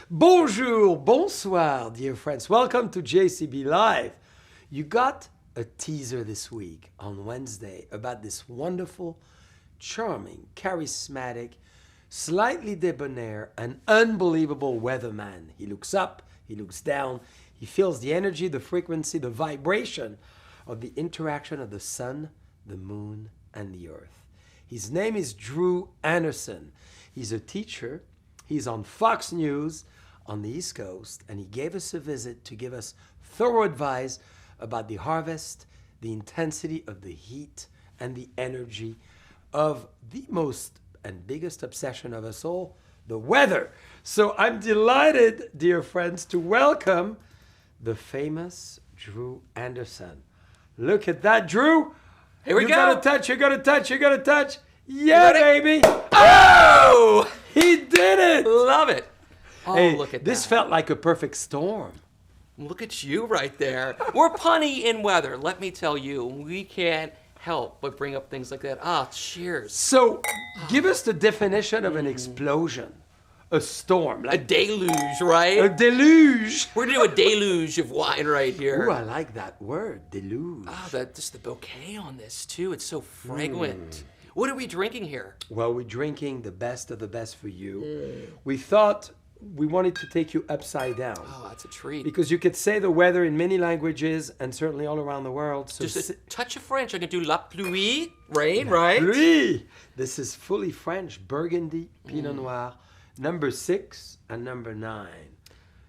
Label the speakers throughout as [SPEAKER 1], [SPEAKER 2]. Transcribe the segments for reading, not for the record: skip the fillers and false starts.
[SPEAKER 1] Bonjour, bonsoir, dear friends. Welcome to JCB Live. You got a teaser this week on Wednesday about this wonderful, charming, charismatic, slightly debonair, and unbelievable weatherman. He looks up, he looks down, he feels the energy, the frequency, the vibration of the interaction of the sun, the moon, and the earth. His name is Drew Anderson. He's a teacher. He's on Fox News on the East Coast, and he gave us a visit to give us thorough advice about the harvest, the intensity of the heat, and the energy of the most and biggest obsession of us all, the weather. So I'm delighted, dear friends, to welcome the famous Drew Anderson. Look at that, Drew.
[SPEAKER 2] Here we go.
[SPEAKER 1] You gotta touch, you gotta touch, you gotta touch. Yeah, baby.
[SPEAKER 2] Oh!
[SPEAKER 1] He did it.
[SPEAKER 2] Love it. Oh,
[SPEAKER 1] Hey,
[SPEAKER 2] look at
[SPEAKER 1] this
[SPEAKER 2] that.
[SPEAKER 1] felt like a perfect storm.
[SPEAKER 2] Look at you right there. We're punny in weather. Let me tell you, we can't help but bring up things like that. Ah, cheers.
[SPEAKER 1] So, give us the definition of an explosion. A storm.
[SPEAKER 2] A
[SPEAKER 1] Like
[SPEAKER 2] deluge,
[SPEAKER 1] a
[SPEAKER 2] right?
[SPEAKER 1] deluge.
[SPEAKER 2] We're gonna do a deluge of wine right here.
[SPEAKER 1] Ooh, I like that word, deluge.
[SPEAKER 2] Oh, just the bouquet on this too. It's so fragrant. What are we drinking here?
[SPEAKER 1] Well, we're drinking the best of the best for you. We thought we wanted to take you upside down.
[SPEAKER 2] Oh, that's a treat.
[SPEAKER 1] Because you could say the weather in many languages and certainly all around the world. So
[SPEAKER 2] Just a touch of French. I can do la pluie, rain, right?
[SPEAKER 1] Louis. This is fully French, Burgundy, Pinot Noir, number 6 and number 9.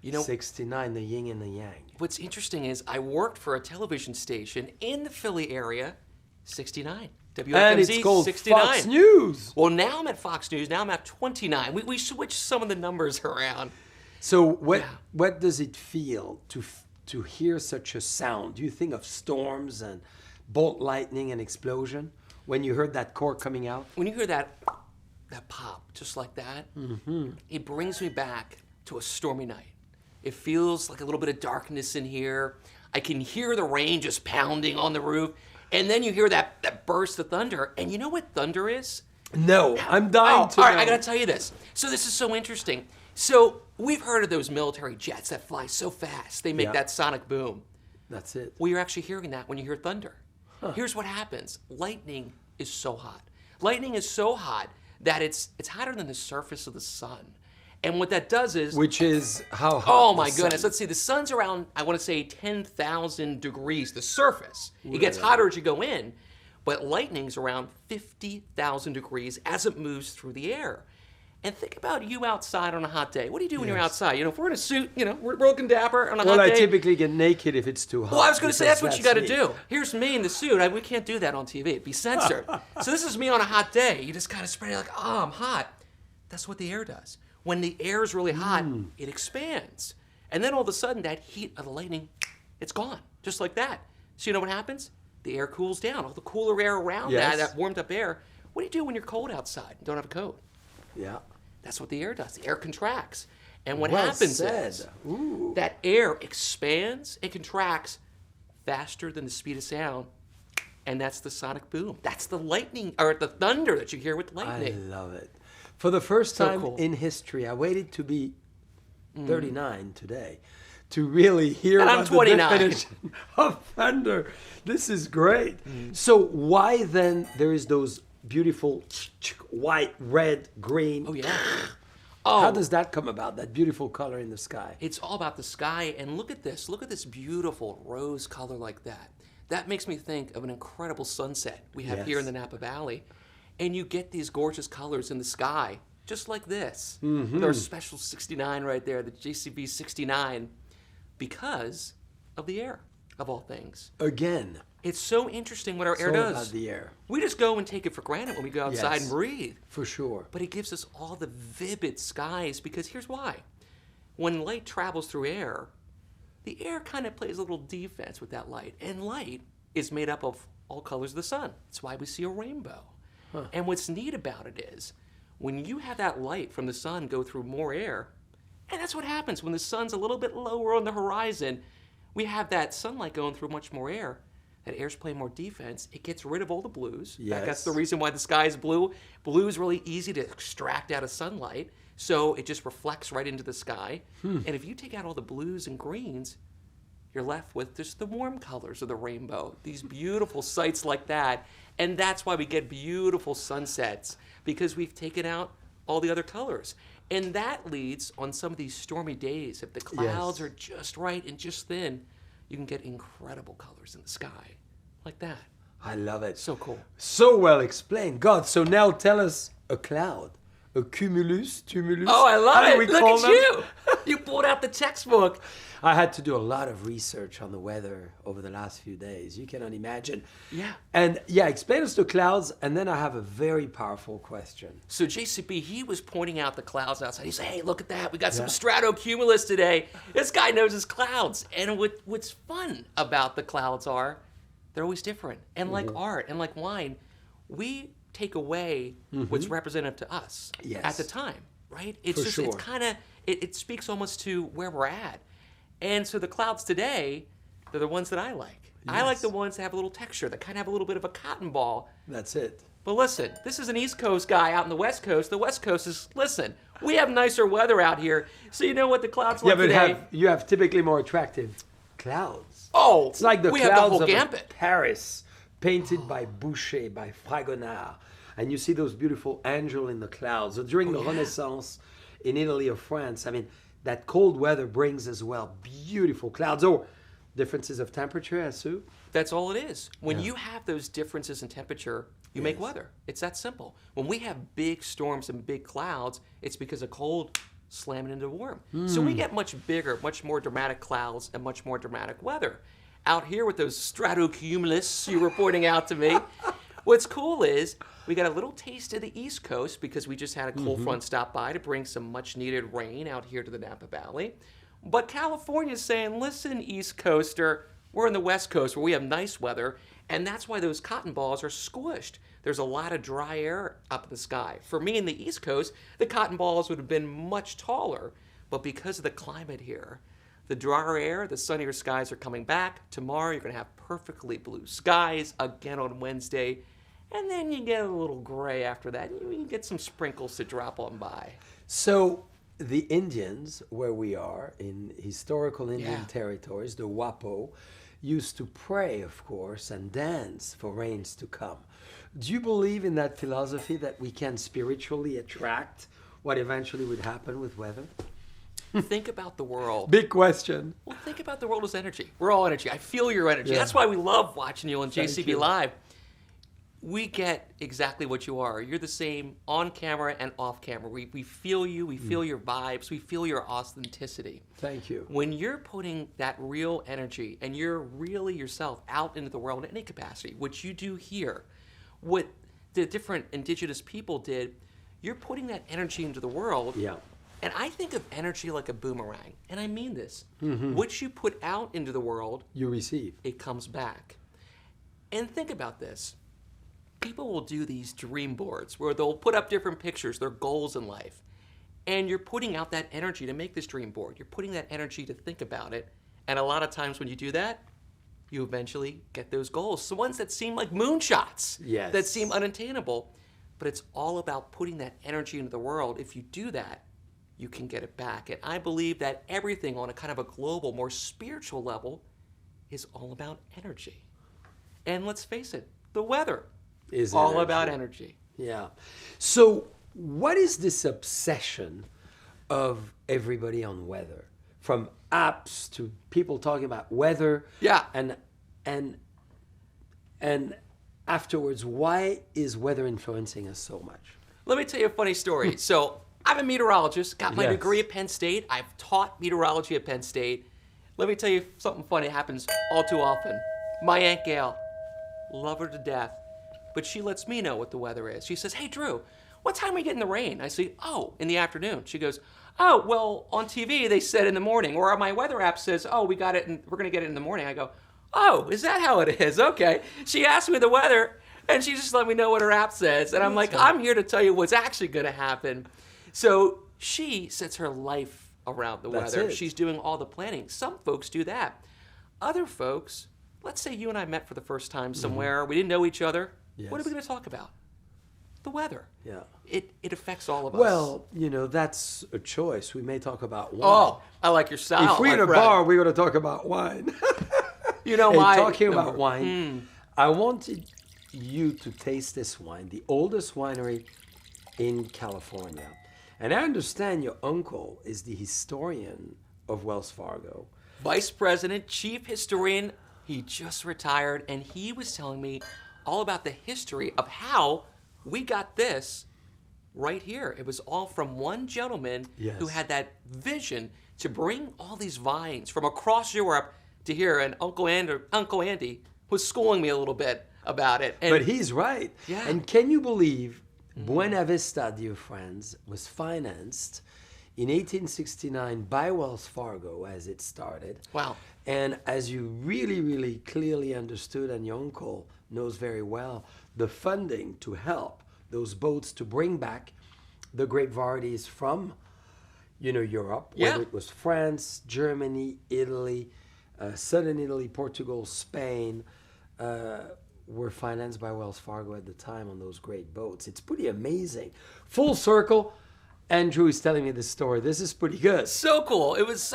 [SPEAKER 2] You know,
[SPEAKER 1] 69, the yin and the yang.
[SPEAKER 2] what's interesting is I worked for a television station in the Philly area, 69. WFMZ
[SPEAKER 1] And it's called
[SPEAKER 2] 69.
[SPEAKER 1] Fox News.
[SPEAKER 2] Well, now I'm at Fox News. Now I'm at 29. We switched some of the numbers around.
[SPEAKER 1] So what does it feel to hear such a sound? Do you think of storms and bolt lightning and explosion when you heard that core coming out?
[SPEAKER 2] When you hear that pop, just like that, it brings me back to a stormy night. It feels like a little bit of darkness in here. I can hear the rain just pounding on the roof. And then you hear that burst of thunder. And you know what thunder is?
[SPEAKER 1] No, I'm dying to
[SPEAKER 2] all right,
[SPEAKER 1] know.
[SPEAKER 2] I gotta tell you this. So this is so interesting. So we've heard of those military jets that fly so fast. They make
[SPEAKER 1] Yeah.
[SPEAKER 2] that sonic boom.
[SPEAKER 1] That's it.
[SPEAKER 2] Well, you're actually hearing that when you hear thunder. Here's what happens. Lightning is so hot. Lightning is so hot that it's hotter than the surface of the sun. And what that does is...
[SPEAKER 1] Which is how hot?
[SPEAKER 2] Oh my
[SPEAKER 1] the
[SPEAKER 2] goodness.
[SPEAKER 1] sun-
[SPEAKER 2] Let's see. The sun's around, I want to say 10,000 degrees, the surface. It gets hotter as you go in, but lightning's around 50,000 degrees as it moves through the air. And think about you outside on a hot day. What do you do when you're outside? You know, if we're in a suit, you know, we're looking dapper on a hot
[SPEAKER 1] Well, I
[SPEAKER 2] day.
[SPEAKER 1] typically get naked if it's too hot.
[SPEAKER 2] Well, I was going to say,
[SPEAKER 1] because
[SPEAKER 2] that's what you got to
[SPEAKER 1] me.
[SPEAKER 2] do. Here's me in the suit. We can't do that on TV. It'd be censored. So this is me on a hot day. You just kind of spread it like, oh, I'm hot. That's what the air does. When the air is really hot, it expands. And then all of a sudden, that heat of the lightning, it's gone, just like that. So you know what happens? The air cools down. All the cooler air around that warmed up air. What do you do when you're cold outside and don't have a coat?
[SPEAKER 1] Yeah.
[SPEAKER 2] That's what the air does. The air contracts. And what
[SPEAKER 1] Well
[SPEAKER 2] happens
[SPEAKER 1] said.
[SPEAKER 2] is
[SPEAKER 1] Ooh.
[SPEAKER 2] that air expands, it contracts faster than the speed of sound, and that's the sonic boom. That's the lightning, or the thunder that you hear with
[SPEAKER 1] I
[SPEAKER 2] lightning.
[SPEAKER 1] love it. For the first
[SPEAKER 2] So
[SPEAKER 1] time
[SPEAKER 2] cool.
[SPEAKER 1] in history, I waited to be 39 today to really hear
[SPEAKER 2] And I'm
[SPEAKER 1] about
[SPEAKER 2] 29.
[SPEAKER 1] the definition of thunder. This is great. So why then there is those beautiful white, red, green?
[SPEAKER 2] Oh, yeah.
[SPEAKER 1] How does that come about, that beautiful color in the sky?
[SPEAKER 2] It's all about the sky, and look at this. Look at this beautiful rose color like that. That makes me think of an incredible sunset we have here in the Napa Valley. And you get these gorgeous colors in the sky, just like this. With our special 69 right there, the JCB 69, because of the air, of all things.
[SPEAKER 1] Again,
[SPEAKER 2] It's so interesting what our
[SPEAKER 1] it's
[SPEAKER 2] air
[SPEAKER 1] all
[SPEAKER 2] does.
[SPEAKER 1] about the air,
[SPEAKER 2] We just go and take it for granted when we go outside
[SPEAKER 1] Yes.
[SPEAKER 2] and breathe.
[SPEAKER 1] for sure.
[SPEAKER 2] But it gives us all the vivid skies because here's why. When light travels through air, the air kind of plays a little defense with that light. And light is made up of all colors of the sun. That's why we see a rainbow. And what's neat about it is when you have that light from the sun go through more air, and that's what happens when the sun's a little bit lower on the horizon, we have that sunlight going through much more air. That air's playing more defense. It gets rid of all the blues. In fact, that's the
[SPEAKER 1] Yes.
[SPEAKER 2] reason why the sky is blue. Blue is really easy to extract out of sunlight. So it just reflects right into the sky. And if you take out all the blues and greens, you're left with just the warm colors of the rainbow. These beautiful sights like that. And that's why we get beautiful sunsets, because we've taken out all the other colors. And that leads on some of these stormy days. If the clouds are just right and just thin, you can get incredible colors in the sky like that.
[SPEAKER 1] I love it.
[SPEAKER 2] So cool.
[SPEAKER 1] So well explained. God, so now tell us a cloud. A cumulus, tumulus.
[SPEAKER 2] Oh, I love
[SPEAKER 1] How do
[SPEAKER 2] it.
[SPEAKER 1] we
[SPEAKER 2] Look
[SPEAKER 1] call
[SPEAKER 2] at
[SPEAKER 1] them?
[SPEAKER 2] you. You pulled out the textbook.
[SPEAKER 1] I had to do a lot of research on the weather over the last few days. You cannot imagine.
[SPEAKER 2] Yeah.
[SPEAKER 1] And yeah, explain us the clouds, and then I have a very powerful question.
[SPEAKER 2] So JCB, he was pointing out the clouds outside. He said, hey, look at that. We got some stratocumulus today. This guy knows his clouds. And what's fun about the clouds are they're always different. And like art and like wine, we take away what's representative to us at the time, right? It's just, it's kind of, it speaks almost to where we're at. And so the clouds today, they're the ones that I like. I like the ones that have a little texture, that kind of have a little bit of a cotton ball.
[SPEAKER 1] That's it.
[SPEAKER 2] But listen, this is an East Coast guy out in the West Coast. The West Coast is, listen, we have nicer weather out here. So you know what the clouds like today?
[SPEAKER 1] You have typically more attractive clouds.
[SPEAKER 2] Oh,
[SPEAKER 1] it's like the
[SPEAKER 2] we
[SPEAKER 1] clouds
[SPEAKER 2] have the whole
[SPEAKER 1] of
[SPEAKER 2] gambit.
[SPEAKER 1] Paris, painted by Boucher, by Fragonard. And you see those beautiful angels in the clouds. So during the Renaissance in Italy or France, I mean, that cold weather brings as well beautiful clouds. Or differences of temperature, I assume?
[SPEAKER 2] That's all it is. When you have those differences in temperature, you make weather. It's that simple. When we have big storms and big clouds, it's because of cold slamming into warm. So we get much bigger, much more dramatic clouds and much more dramatic weather. Out here with those stratocumulus you were pointing out to me, what's cool is we got a little taste of the East Coast because we just had a cold front stop by to bring some much needed rain out here to the Napa Valley. But California's saying, listen, East Coaster, we're in the West Coast where we have nice weather, and that's why those cotton balls are squished. There's a lot of dry air up in the sky. For me in the East Coast, the cotton balls would have been much taller, but because of the climate here, the drier air, the sunnier skies are coming back. Tomorrow you're going to have perfectly blue skies again on Wednesday. And then you get a little gray after that. You can get some sprinkles to drop on by.
[SPEAKER 1] So the Indians, where we are, in historical Indian territories, the Wapo, used to pray, of course, and dance for rains to come. Do you believe in that philosophy that we can spiritually attract what eventually would happen with weather?
[SPEAKER 2] Think about the world.
[SPEAKER 1] Big question.
[SPEAKER 2] Well, think about the world as energy. We're all energy. I feel your energy.
[SPEAKER 1] Yeah.
[SPEAKER 2] That's why we love watching you on JCB
[SPEAKER 1] you.
[SPEAKER 2] Live. We get exactly what you are. You're the same on camera and off camera. We feel you. We feel your vibes. We feel your authenticity.
[SPEAKER 1] Thank you.
[SPEAKER 2] When you're putting that real energy and you're really yourself out into the world in any capacity, which you do here, what the different indigenous people did, you're putting that energy into the world.
[SPEAKER 1] Yeah.
[SPEAKER 2] And I think of energy like a boomerang. And I mean this. What you put out into the world,
[SPEAKER 1] You receive.
[SPEAKER 2] it comes back. And think about this. People will do these dream boards where they'll put up different pictures, their goals in life. And you're putting out that energy to make this dream board. You're putting that energy to think about it. And a lot of times when you do that, you eventually get those goals. The ones that seem like moonshots,
[SPEAKER 1] Yes.
[SPEAKER 2] that seem unattainable. But it's all about putting that energy into the world. If you do that, you can get it back. And I believe that everything on a kind of a global, more spiritual level is all about energy. And let's face it, the weather
[SPEAKER 1] Is
[SPEAKER 2] all
[SPEAKER 1] energy.
[SPEAKER 2] about energy.
[SPEAKER 1] Yeah. So what is this obsession of everybody on weather? From apps to people talking about weather.
[SPEAKER 2] Yeah.
[SPEAKER 1] And afterwards, why is weather influencing us so much?
[SPEAKER 2] Let me tell you a funny story. So I'm a meteorologist, got my
[SPEAKER 1] Yes.
[SPEAKER 2] degree at Penn State. I've taught meteorology at Penn State. Let me tell you something funny happens all too often. My Aunt Gail, love her to death, but she lets me know what the weather is. She says, hey, Drew, what time are we getting the rain? I say, oh, in the afternoon. She goes, oh, well, on TV they said in the morning, or my weather app says, oh, we got it, and we're going to get it in the morning. I go, oh, is that how it is? Okay. She asked me the weather, and she just let me know what her app says, and I'm like, I'm here to tell you what's actually going to happen. So she sets her life around the
[SPEAKER 1] That's
[SPEAKER 2] weather.
[SPEAKER 1] it.
[SPEAKER 2] She's doing all the planning. Some folks do that. Other folks, let's say you and I met for the first time somewhere. We didn't know each other.
[SPEAKER 1] Yes.
[SPEAKER 2] What are we going to talk about? the weather.
[SPEAKER 1] Yeah.
[SPEAKER 2] It affects all of us.
[SPEAKER 1] Well, that's a choice. We may talk about wine.
[SPEAKER 2] Oh, I like your style.
[SPEAKER 1] If we're in a bar, we're going to talk about wine.
[SPEAKER 2] Hey,
[SPEAKER 1] talking about wine, I wanted you to taste this wine, the oldest winery in California. And I understand your uncle is the historian of Wells Fargo.
[SPEAKER 2] Vice President, Chief Historian. He just retired, and he was telling me all about the history of how we got this right here. It was all from one gentleman who had that vision to bring all these vines from across Europe to here. And Uncle Andy was schooling me a little bit about it. And
[SPEAKER 1] but he's right.
[SPEAKER 2] Yeah.
[SPEAKER 1] And can you believe Buena Vista, dear friends, was financed in 1869 by Wells Fargo as it started.
[SPEAKER 2] Wow.
[SPEAKER 1] And as you really, really clearly understood, and your uncle knows very well, the funding to help those boats to bring back the grape varieties from, Europe, whether it was France, Germany, Italy, southern Italy, Portugal, Spain, were financed by Wells Fargo at the time on those great boats. It's pretty amazing. Full circle. Andrew is telling me this story. This is pretty good.
[SPEAKER 2] So cool. It was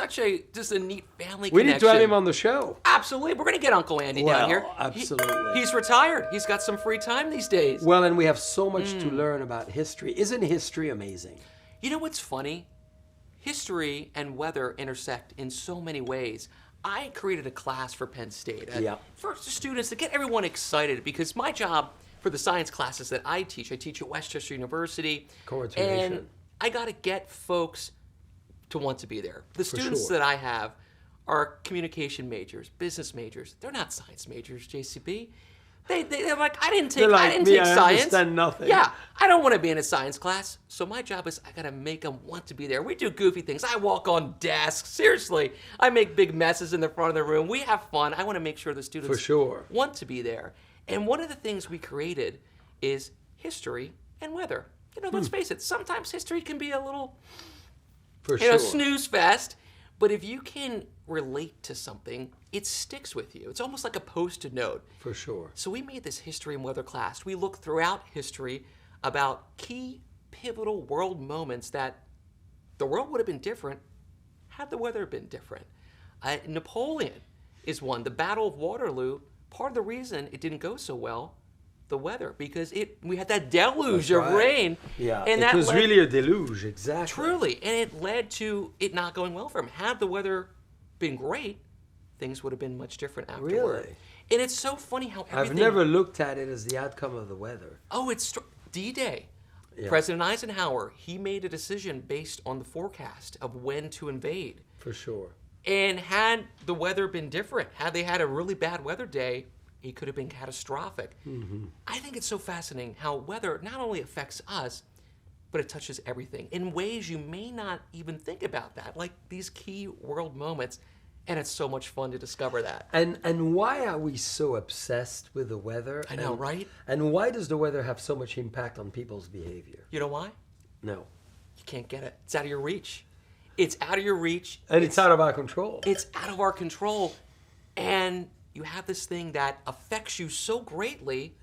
[SPEAKER 2] just a neat family
[SPEAKER 1] We
[SPEAKER 2] connection.
[SPEAKER 1] need to have him on the show.
[SPEAKER 2] Absolutely. We're going to get Uncle Andy down here.
[SPEAKER 1] Absolutely.
[SPEAKER 2] He's retired. He's got some free time these days.
[SPEAKER 1] Well, and we have so much to learn about history. Isn't history amazing?
[SPEAKER 2] You know what's funny? History and weather intersect in so many ways. I created a class for Penn State for students to get everyone excited, because my job for the science classes that I teach at Westchester University.
[SPEAKER 1] Congratulations.
[SPEAKER 2] And I got to get folks to want to be there. The students
[SPEAKER 1] sure.
[SPEAKER 2] that I have are communication majors, business majors. They're not science majors, JCB. They're like, I didn't take science.
[SPEAKER 1] Understand nothing.
[SPEAKER 2] Yeah, I don't want to be in a science class. So my job is I got to make them want to be there. We do goofy things. I walk on desks. Seriously, I make big messes in the front of the room. We have fun. I want to make sure the students want to be there. And one of the things we created is history and weather. Let's face it, sometimes history can be a little, snooze fest. But if you can relate to something, it sticks with you. It's almost like a post-it note.
[SPEAKER 1] For sure.
[SPEAKER 2] So we made this history and weather class. We looked throughout history about key pivotal world moments that the world would have been different had the weather been different. Napoleon is one. The Battle of Waterloo, part of the reason it didn't go so well, the weather, because we had that deluge of rain.
[SPEAKER 1] Yeah,
[SPEAKER 2] and
[SPEAKER 1] it was really a deluge, exactly.
[SPEAKER 2] Truly, and it led to it not going well for him. Had the weather been great, things would have been much different afterward.
[SPEAKER 1] Really?
[SPEAKER 2] And it's so funny how everything...
[SPEAKER 1] I've never looked at it as the outcome of the weather.
[SPEAKER 2] Oh, it's D-Day.
[SPEAKER 1] Yeah.
[SPEAKER 2] President Eisenhower, he made a decision based on the forecast of when to invade.
[SPEAKER 1] For sure.
[SPEAKER 2] And had the weather been different, had they had a really bad weather day, it could have been catastrophic. Mm-hmm. I think it's so fascinating how weather not only affects us, but it touches everything in ways you may not even think about that, like these key world moments. And it's so much fun to discover that.
[SPEAKER 1] And why are we so obsessed with the weather?
[SPEAKER 2] I know, right?
[SPEAKER 1] And why does the weather have so much impact on people's behavior?
[SPEAKER 2] You know why?
[SPEAKER 1] No.
[SPEAKER 2] You can't get it. It's out of your reach. It's out of your reach.
[SPEAKER 1] And it's out of our control.
[SPEAKER 2] It's out of our control. And you have this thing that affects you so greatly,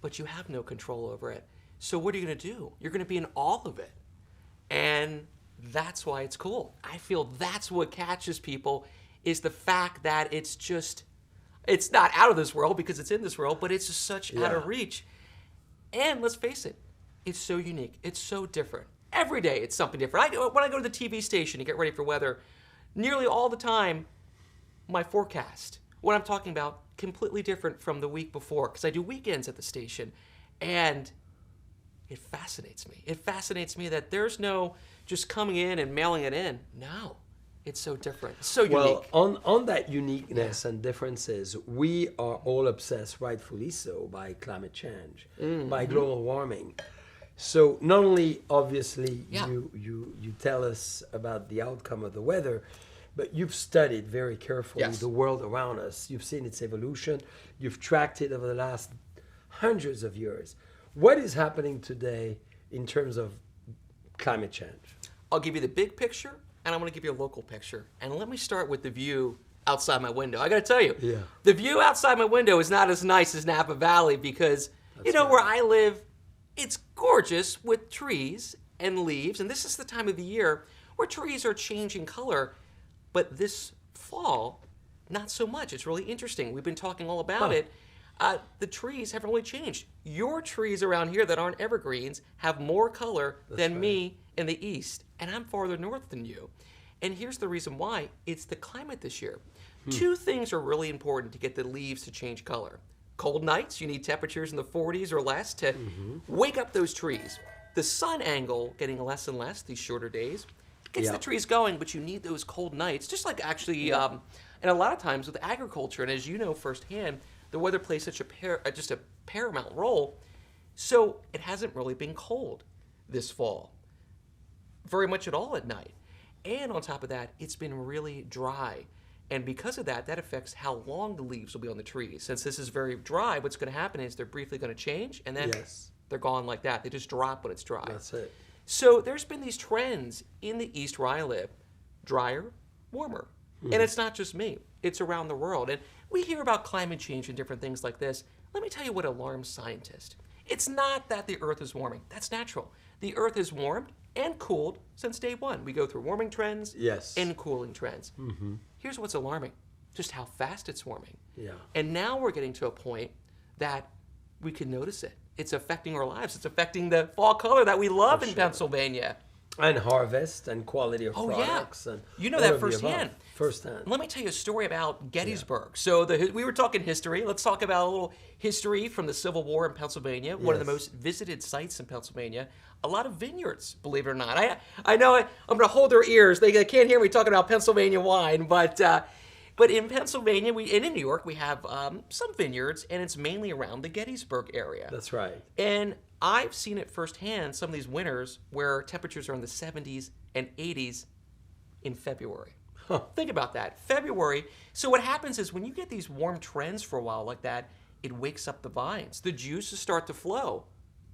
[SPEAKER 2] but you have no control over it. So what are you going to do? You're going to be in awe of it. And that's why it's cool. I feel that's what catches people, is the fact that it's not out of this world because it's in this world, but it's just such out of reach. And let's face it, it's so unique. It's so different. Every day it's something different. When I go to the TV station to get ready for weather, nearly all the time, my forecast, what I'm talking about, completely different from the week before, because I do weekends at the station. And it fascinates me. It fascinates me that there's no just coming in and mailing it in. No. It's so different. It's so unique.
[SPEAKER 1] Well, on that uniqueness and differences, we are all obsessed, rightfully so, by climate change, by global warming. So not only, obviously, you tell us about the outcome of the weather, but you've studied very carefully the world around us. You've seen its evolution. You've tracked it over the last hundreds of years. What is happening today in terms of climate change?
[SPEAKER 2] I'll give you the big picture, and I'm going to give you a local picture. And let me start with the view outside my window. I got to tell you, the view outside my window is not as nice as Napa Valley because, where I live, It's gorgeous with trees and leaves, and this is the time of the year where trees are changing color, but this fall, not so much. It's really interesting. We've been talking all about it. The trees haven't really changed. Your trees around here that aren't evergreens have more color than me in the east, and I'm farther north than you. And here's the reason why. It's the climate this year. Two things are really important to get the leaves to change color. Cold nights, you need temperatures in the 40s or less to wake up those trees. The sun angle getting less and less these shorter days gets the trees going, but you need those cold nights, just like actually, and a lot of times with agriculture, and as you know firsthand, the weather plays such just a paramount role. So it hasn't really been cold this fall, very much at all at night. And on top of that, it's been really dry. And because of that, that affects how long the leaves will be on the trees. Since this is very dry, what's going to happen is they're briefly going to change, and then they're gone like that. They just drop when it's dry.
[SPEAKER 1] That's it.
[SPEAKER 2] So there's been these trends in the east where I live, drier, warmer. And it's not just me. It's around the world. And we hear about climate change and different things like this. Let me tell you what alarms scientists. It's not that the Earth is warming. That's natural. The Earth is warmed and cooled since day one. We go through warming trends and cooling trends. Here's what's alarming, just how fast it's warming. And now we're getting to a point that we can notice it. It's affecting our lives. It's affecting the fall color that we love in Pennsylvania.
[SPEAKER 1] And harvest and quality of products. And
[SPEAKER 2] you know that firsthand.
[SPEAKER 1] Firsthand.
[SPEAKER 2] Let me tell you a story about Gettysburg. So we were talking history. Let's talk about a little history from the Civil War in Pennsylvania, one of the most visited sites in Pennsylvania. A lot of vineyards, believe it or not. I know I'm going to hold their ears. They can't hear me talking about Pennsylvania wine, but in Pennsylvania and in New York, we have some vineyards, and it's mainly around the Gettysburg area.
[SPEAKER 1] That's right.
[SPEAKER 2] And I've seen it firsthand, some of these winters where temperatures are in the 70s and 80s in February. Think about that. February. So what happens is when you get these warm trends for a while like that, it wakes up the vines. The juices start to flow.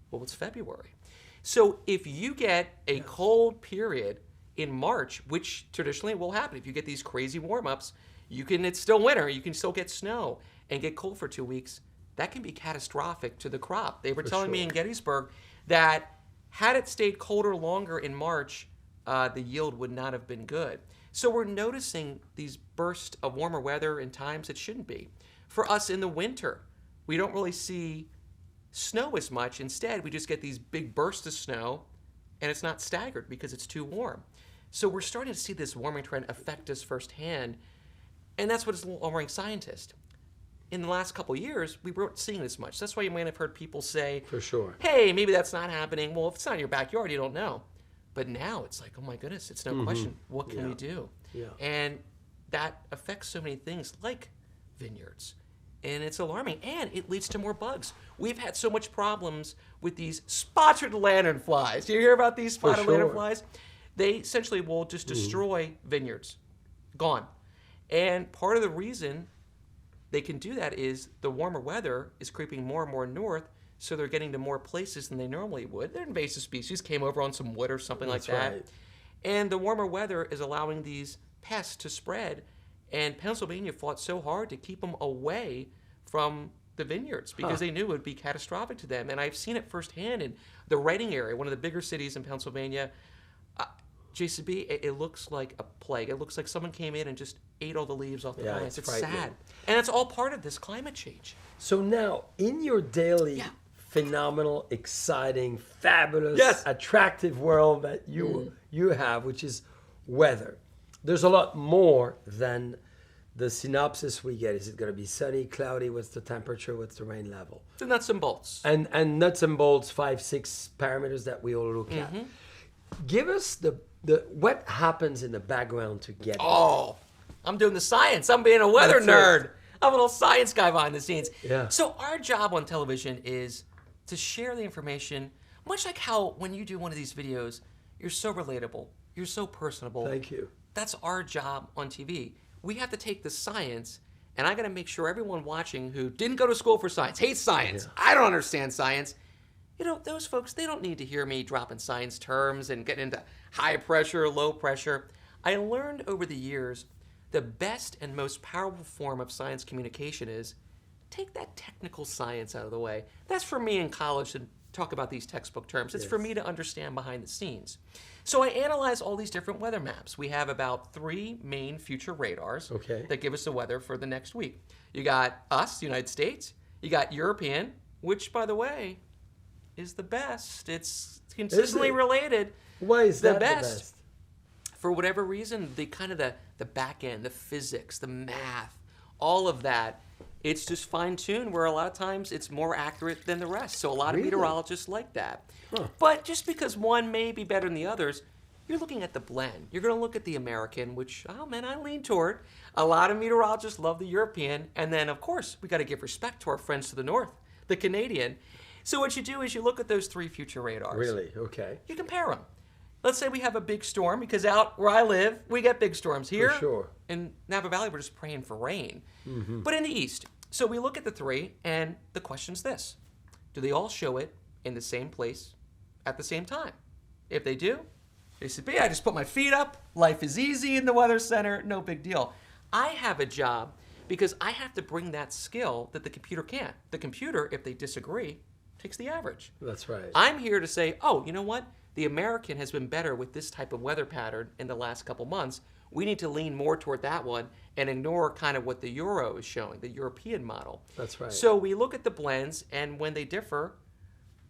[SPEAKER 2] Well, it's February. So if you get a cold period in March, which traditionally will happen, if you get these crazy warm-ups, it's still winter, you can still get snow and get cold for 2 weeks. That can be catastrophic to the crop. They were telling me in Gettysburg that had it stayed colder longer in March, the yield would not have been good. So we're noticing these bursts of warmer weather in times it shouldn't be. For us in the winter, we don't really see snow as much. Instead, we just get these big bursts of snow, and it's not staggered because it's too warm. So we're starting to see this warming trend affect us firsthand, and that's what is alarming scientists. In the last couple of years, we weren't seeing this much. That's why you might have heard people say, hey, maybe that's not happening. Well, if it's not in your backyard, you don't know. But now it's like, oh my goodness, it's no question. What can we do? And that affects so many things like vineyards. And it's alarming. And it leads to more bugs. We've had so much problems with these spotted lanternflies. Do you hear about these spotted lanternflies? They essentially will just destroy vineyards. Gone. And part of the reason they can do that is the warmer weather is creeping more and more north, so they're getting to more places than they normally would. They're invasive species, came over on some wood or something like that. Right. And the warmer weather is allowing these pests to spread, and Pennsylvania fought so hard to keep them away from the vineyards because they knew it would be catastrophic to them. And I've seen it firsthand in the Reading area, one of the bigger cities in Pennsylvania. JCB, it looks like a plague. It looks like someone came in and just ate all the leaves off the plants. It's sad. And it's all part of this climate change.
[SPEAKER 1] So now, in your daily phenomenal, exciting, fabulous, attractive world that you have, which is weather, there's a lot more than the synopsis we get. Is it going to be sunny, cloudy? What's the temperature? What's the rain level?
[SPEAKER 2] The nuts and bolts.
[SPEAKER 1] And nuts and bolts, 5-6 parameters that we all look at. Give us the what happens in the background to get
[SPEAKER 2] Oh, I'm doing the science. I'm being a weather nerd. I'm a little science guy behind the scenes. So our job on television is to share the information, much like how when you do one of these videos, you're so relatable. You're so personable.
[SPEAKER 1] Thank you.
[SPEAKER 2] That's our job on TV. We have to take the science, and I got to make sure everyone watching who didn't go to school for science, hates science, I don't understand science, those folks, they don't need to hear me dropping science terms and getting into high pressure, low pressure. I learned over the years the best and most powerful form of science communication is take that technical science out of the way. That's for me in college to talk about these textbook terms. It's
[SPEAKER 1] Yes.
[SPEAKER 2] for me to understand behind the scenes. So I analyze all these different weather maps. We have about 3 main future radars
[SPEAKER 1] Okay.
[SPEAKER 2] that give us the weather for the next week. You got us, the United States. You got European, which, by the way, is the best. It's consistently related.
[SPEAKER 1] Why is
[SPEAKER 2] the
[SPEAKER 1] that
[SPEAKER 2] best.
[SPEAKER 1] the best?
[SPEAKER 2] For whatever reason, the kind of the back end, the physics, the math, all of that, it's just fine-tuned where a lot of times it's more accurate than the rest. So a lot of
[SPEAKER 1] Really?
[SPEAKER 2] meteorologists like that.
[SPEAKER 1] Huh.
[SPEAKER 2] But just because one may be better than the others, you're looking at the blend. You're going to look at the American, which, oh man, I lean toward. A lot of meteorologists love the European. And then, of course, we got to give respect to our friends to the north, the Canadian. So what you do is you look at those 3 future radars.
[SPEAKER 1] Really? Okay.
[SPEAKER 2] You compare them. Let's say we have a big storm, because out where I live, we get big storms. Here
[SPEAKER 1] For sure.
[SPEAKER 2] in Napa Valley, we're just praying for rain. But in the east, so we look at the 3, and the question's this. Do they all show it in the same place at the same time? If they do, JCB, I just put my feet up. Life is easy in the Weather Center. No big deal. I have a job because I have to bring that skill that the computer can't. The computer, if they disagree, takes the average.
[SPEAKER 1] That's right.
[SPEAKER 2] I'm here to say, oh, you know what? The American has been better with this type of weather pattern in the last couple months. We need to lean more toward that one and ignore kind of what the Euro is showing, the European model.
[SPEAKER 1] That's right.
[SPEAKER 2] So we look at the blends, and when they differ,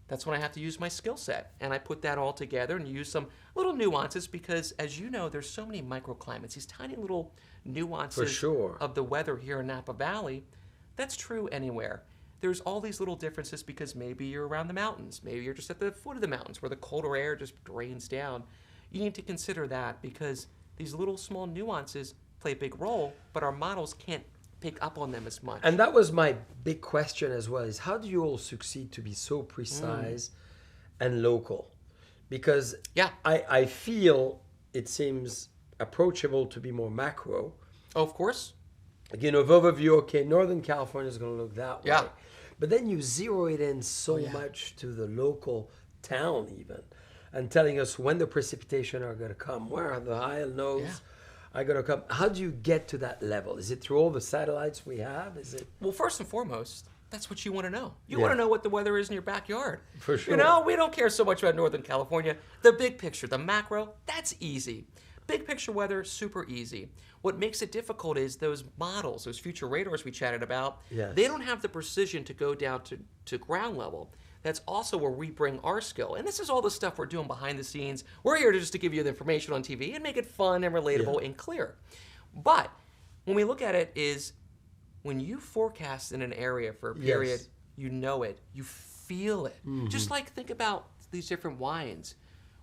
[SPEAKER 2] that's when I have to use my skill set. And I put that all together and use some little nuances because, as you know, there's so many microclimates, these tiny little nuances
[SPEAKER 1] For sure.
[SPEAKER 2] of the weather here in Napa Valley. That's true anywhere. There's all these little differences because maybe you're around the mountains. Maybe you're just at the foot of the mountains where the colder air just drains down. You need to consider that because these little small nuances play a big role, but our models can't pick up on them as much.
[SPEAKER 1] And that was my big question as well, is how do you all succeed to be so precise and local? Because
[SPEAKER 2] Yeah.
[SPEAKER 1] I feel it seems approachable to be more macro.
[SPEAKER 2] Oh, of course.
[SPEAKER 1] You know, overview, okay, Northern California is going to look that way.
[SPEAKER 2] Yeah.
[SPEAKER 1] But then you zero it in so much to the local town even, and telling us when the precipitation are going to come, where are the high nodes are going to come. How do you get to that level? Is it through all the satellites we have? Is it?
[SPEAKER 2] Well, first and foremost, that's what you want to know. You
[SPEAKER 1] Yeah.
[SPEAKER 2] want to know what the weather is in your backyard.
[SPEAKER 1] For sure.
[SPEAKER 2] You know, we don't care so much about Northern California. The big picture, the macro, that's easy. Big picture weather, super easy. What makes it difficult is those models, those future radars we chatted about,
[SPEAKER 1] Yes.
[SPEAKER 2] they don't have the precision to go down to ground level. That's also where we bring our skill. And this is all the stuff we're doing behind the scenes. We're here just to give you the information on TV and make it fun and relatable and clear. But when we look at it is when you forecast in an area for a period,
[SPEAKER 1] Yes.
[SPEAKER 2] you know it, you feel it. Just like think about these different wines.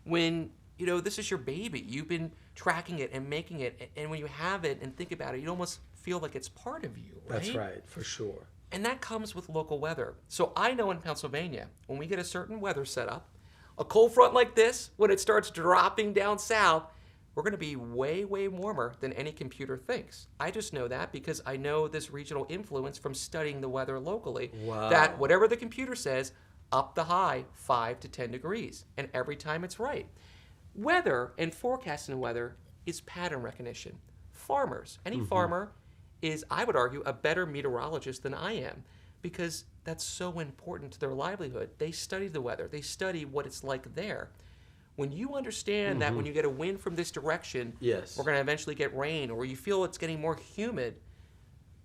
[SPEAKER 2] When, you know, this is your baby, you've been tracking it and making it, and when you have it and think about it, you almost feel like it's part of you, right?
[SPEAKER 1] That's right, for sure.
[SPEAKER 2] And that comes with local weather. So I know in Pennsylvania, when we get a certain weather setup, a cold front like this, when it starts dropping down south, we're going to be way, way warmer than any computer thinks. I just know that because I know this regional influence from studying the weather locally.
[SPEAKER 1] Wow.
[SPEAKER 2] That whatever the computer says, up the high 5 to 10 degrees. And every time it's right. Weather and forecasting weather is pattern recognition. Farmers, any farmer is, I would argue, a better meteorologist than I am because that's so important to their livelihood. They study the weather. They study what it's like there. When you understand that when you get a wind from this direction,
[SPEAKER 1] Yes.
[SPEAKER 2] we're going to eventually get rain, or you feel it's getting more humid,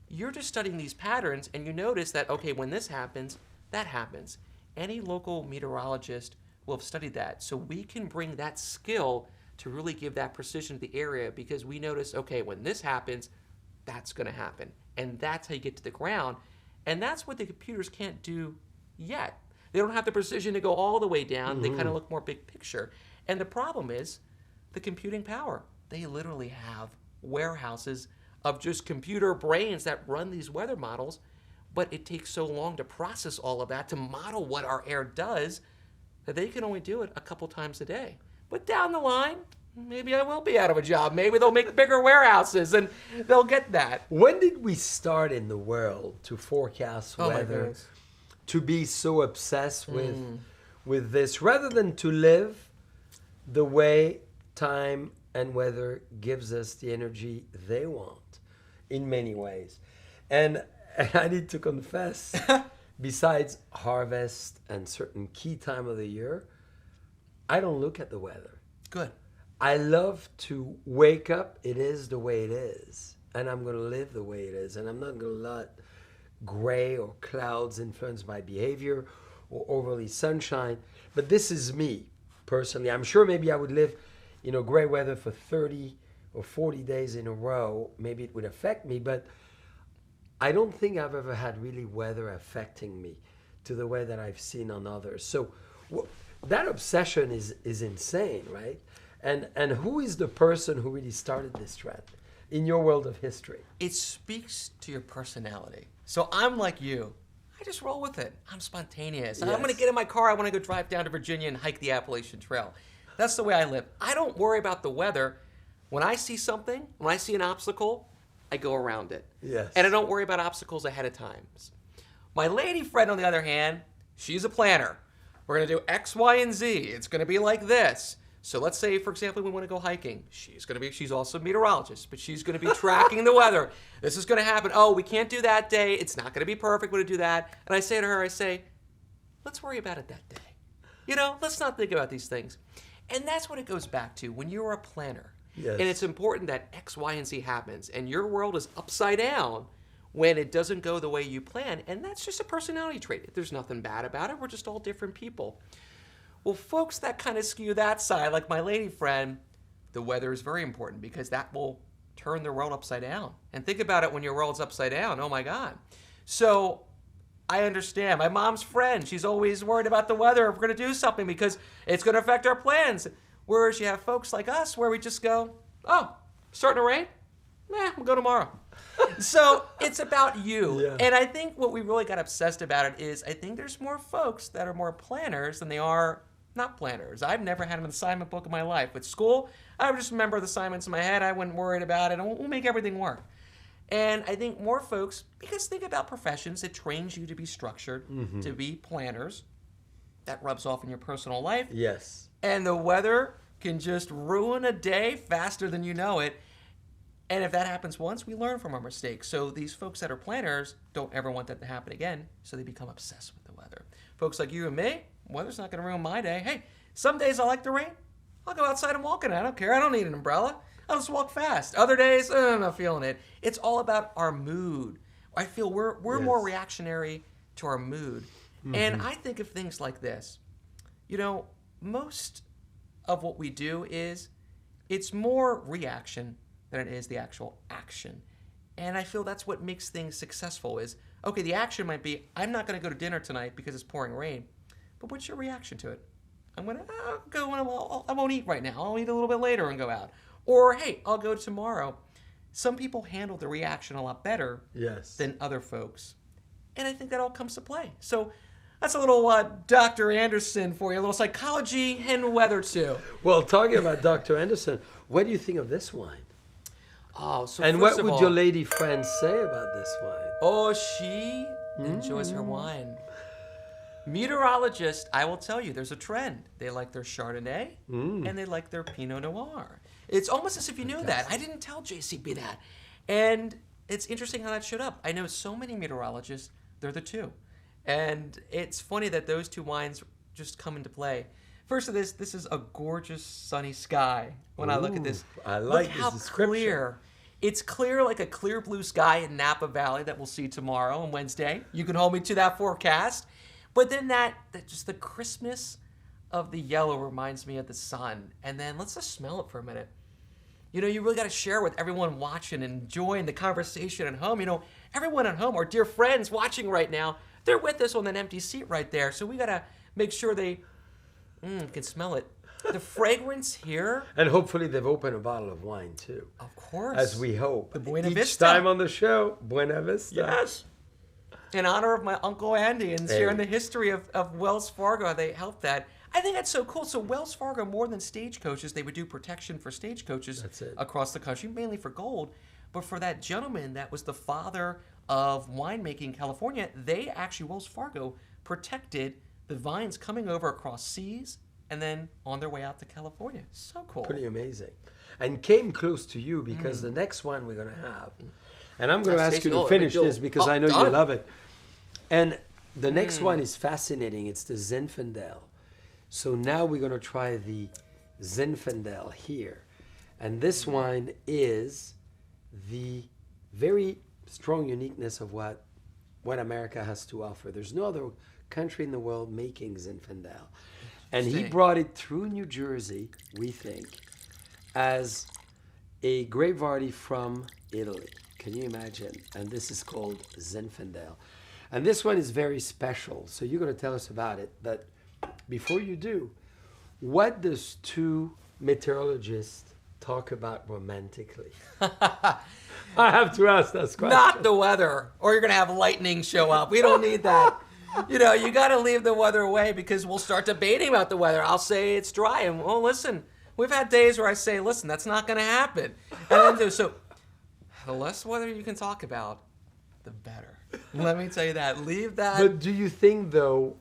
[SPEAKER 2] you're just studying these patterns and you notice that, okay, when this happens, that happens. Any local meteorologist will have studied that. So we can bring that skill to really give that precision to the area because we notice, okay, when this happens, that's going to happen. And that's how you get to the ground. And that's what the computers can't do yet. They don't have the precision to go all the way down. They kind of look more big picture. And the problem is the computing power. They literally have warehouses of just computer brains that run these weather models, but it takes so long to process all of that, to model what our air does, that they can only do it a couple times a day. But down the line, maybe I will be out of a job. Maybe they'll make bigger warehouses and they'll get that.
[SPEAKER 1] When did we start in the world to forecast
[SPEAKER 2] Oh my
[SPEAKER 1] weather,
[SPEAKER 2] goodness.
[SPEAKER 1] to be so obsessed with this, rather than to live the way time and weather gives us the energy they want in many ways? And I need to confess, besides harvest and certain key time of the year, I don't look at the weather.
[SPEAKER 2] Good.
[SPEAKER 1] I love to wake up, it is the way it is, and I'm going to live the way it is, and I'm not going to let gray or clouds influence my behavior or overly sunshine. But this is me, personally. I'm sure maybe I would live in gray weather for 30 or 40 days in a row. Maybe it would affect me, but I don't think I've ever had really weather affecting me to the way that I've seen on others. So that obsession is insane, right? And who is the person who really started this trend in your world of history?
[SPEAKER 2] It speaks to your personality. So I'm like you. I just roll with it. I'm spontaneous.
[SPEAKER 1] Yes.
[SPEAKER 2] I'm going to get in my car. I want to go drive down to Virginia and hike the Appalachian Trail. That's the way I live. I don't worry about the weather. When I see something, when I see an obstacle, I go around it.
[SPEAKER 1] Yes.
[SPEAKER 2] And I don't worry about obstacles ahead of time. My lady friend, on the other hand, she's a planner. We're going to do X, Y, and Z. It's going to be like this. So let's say, for example, we want to go hiking. She's also a meteorologist, but she's going to be tracking the weather. This is going to happen. Oh, we can't do that day. It's not going to be perfect. We're going to do that. And I say to her, let's worry about it that day. Let's not think about these things. And that's what it goes back to when you're a planner.
[SPEAKER 1] Yes.
[SPEAKER 2] And it's important that X, Y, and Z happens. And your world is upside down when it doesn't go the way you plan. And that's just a personality trait. There's nothing bad about it. We're just all different people. Well, folks that kind of skew that side, like my lady friend, the weather is very important because that will turn the world upside down. And think about it when your world's upside down. Oh, my God. So I understand. My mom's friend, she's always worried about the weather if we're going to do something because it's going to affect our plans. Whereas you have folks like us where we just go, oh, starting to rain? We'll go tomorrow. So it's about you.
[SPEAKER 1] Yeah.
[SPEAKER 2] And I think what we really got obsessed about it is I think there's more folks that are more planners than they are not planners. I've never had an assignment book in my life. With school, I would just remember the assignments in my head. I wasn't worried about it. And we'll make everything work. And I think more folks, because think about professions, it trains you to be structured, to be planners. That rubs off in your personal life.
[SPEAKER 1] Yes.
[SPEAKER 2] And the weather can just ruin a day faster than you know it. And if that happens once, we learn from our mistakes. So these folks that are planners don't ever want that to happen again, so they become obsessed with the weather. Folks like you and me, weather's not going to ruin my day. Hey, some days I like the rain. I'll go outside and walk in it. I don't care. I don't need an umbrella. I'll just walk fast. Other days, I'm not feeling it. It's all about our mood. I feel we're more reactionary to our mood. And I think of things like this. Most of what we do it's more reaction than it is the actual action. And I feel that's what makes things successful is, okay, the action might be, I'm not going to go to dinner tonight because it's pouring rain. But what's your reaction to it? I'm going to go, I won't eat right now. I'll eat a little bit later and go out. Or, hey, I'll go tomorrow. Some people handle the reaction a lot better than other folks. And I think that all comes to play. So that's a little Dr. Anderson for you, a little psychology and weather too.
[SPEAKER 1] Well, talking about Dr. Anderson, what do you think of this wine?
[SPEAKER 2] Oh, so
[SPEAKER 1] and
[SPEAKER 2] first
[SPEAKER 1] what
[SPEAKER 2] of
[SPEAKER 1] would
[SPEAKER 2] all,
[SPEAKER 1] your lady friend say about this wine?
[SPEAKER 2] Oh, she enjoys her wine. Meteorologist, I will tell you, there's a trend. They like their Chardonnay and they like their Pinot Noir. It's almost as if you knew that. I didn't tell JCB that. And it's interesting how that showed up. I know so many meteorologists, they're the two. And it's funny that those two wines just come into play. First of this is a gorgeous sunny sky. When I look at this,
[SPEAKER 1] I like
[SPEAKER 2] look how
[SPEAKER 1] this description.
[SPEAKER 2] Clear. It's clear like a clear blue sky in Napa Valley that we'll see tomorrow and Wednesday. You can hold me to that forecast. But then that just the crispness of the yellow reminds me of the sun. And then let's just smell it for a minute. You really got to share with everyone watching and enjoying the conversation at home. Everyone at home, our dear friends watching right now, they're with us on that empty seat right there. So we got to make sure they can smell it. The fragrance here.
[SPEAKER 1] And hopefully they've opened a bottle of wine too.
[SPEAKER 2] Of course.
[SPEAKER 1] As we hope.
[SPEAKER 2] The Buena
[SPEAKER 1] Each
[SPEAKER 2] Vista.
[SPEAKER 1] time on the show, Buena Vista.
[SPEAKER 2] Yes. In honor of my Uncle Andy and sharing the history of Wells Fargo, they helped that. I think that's so cool. So Wells Fargo, more than stagecoaches, they would do protection for stagecoaches across the country, mainly for gold. But for that gentleman that was the father of winemaking in California, they actually, Wells Fargo, protected the vines coming over across seas and then on their way out to California. So cool.
[SPEAKER 1] Pretty amazing. And came close to you because the next one we're going to have, and I'm going to ask you to finish this because I know you love it. And The next one is fascinating. It's the Zinfandel. So now we're going to try the Zinfandel here. And this wine is the very strong uniqueness of what America has to offer. There's no other country in the world making Zinfandel. And he brought it through New Jersey, we think, as a grape variety from Italy. Can you imagine? And this is called Zinfandel. And this one is very special. So you're going to tell us about it. But before you do, what does two meteorologists talk about romantically? I have to ask this question.
[SPEAKER 2] Not the weather, or you're going to have lightning show up. We don't need that. You know, you got to leave the weather away because we'll start debating about the weather. I'll say it's dry, and well, listen, we've had days where I say, listen, that's not going to happen. And then, so the less weather you can talk about, the better. Let me tell you that. Leave that.
[SPEAKER 1] But do you think, though,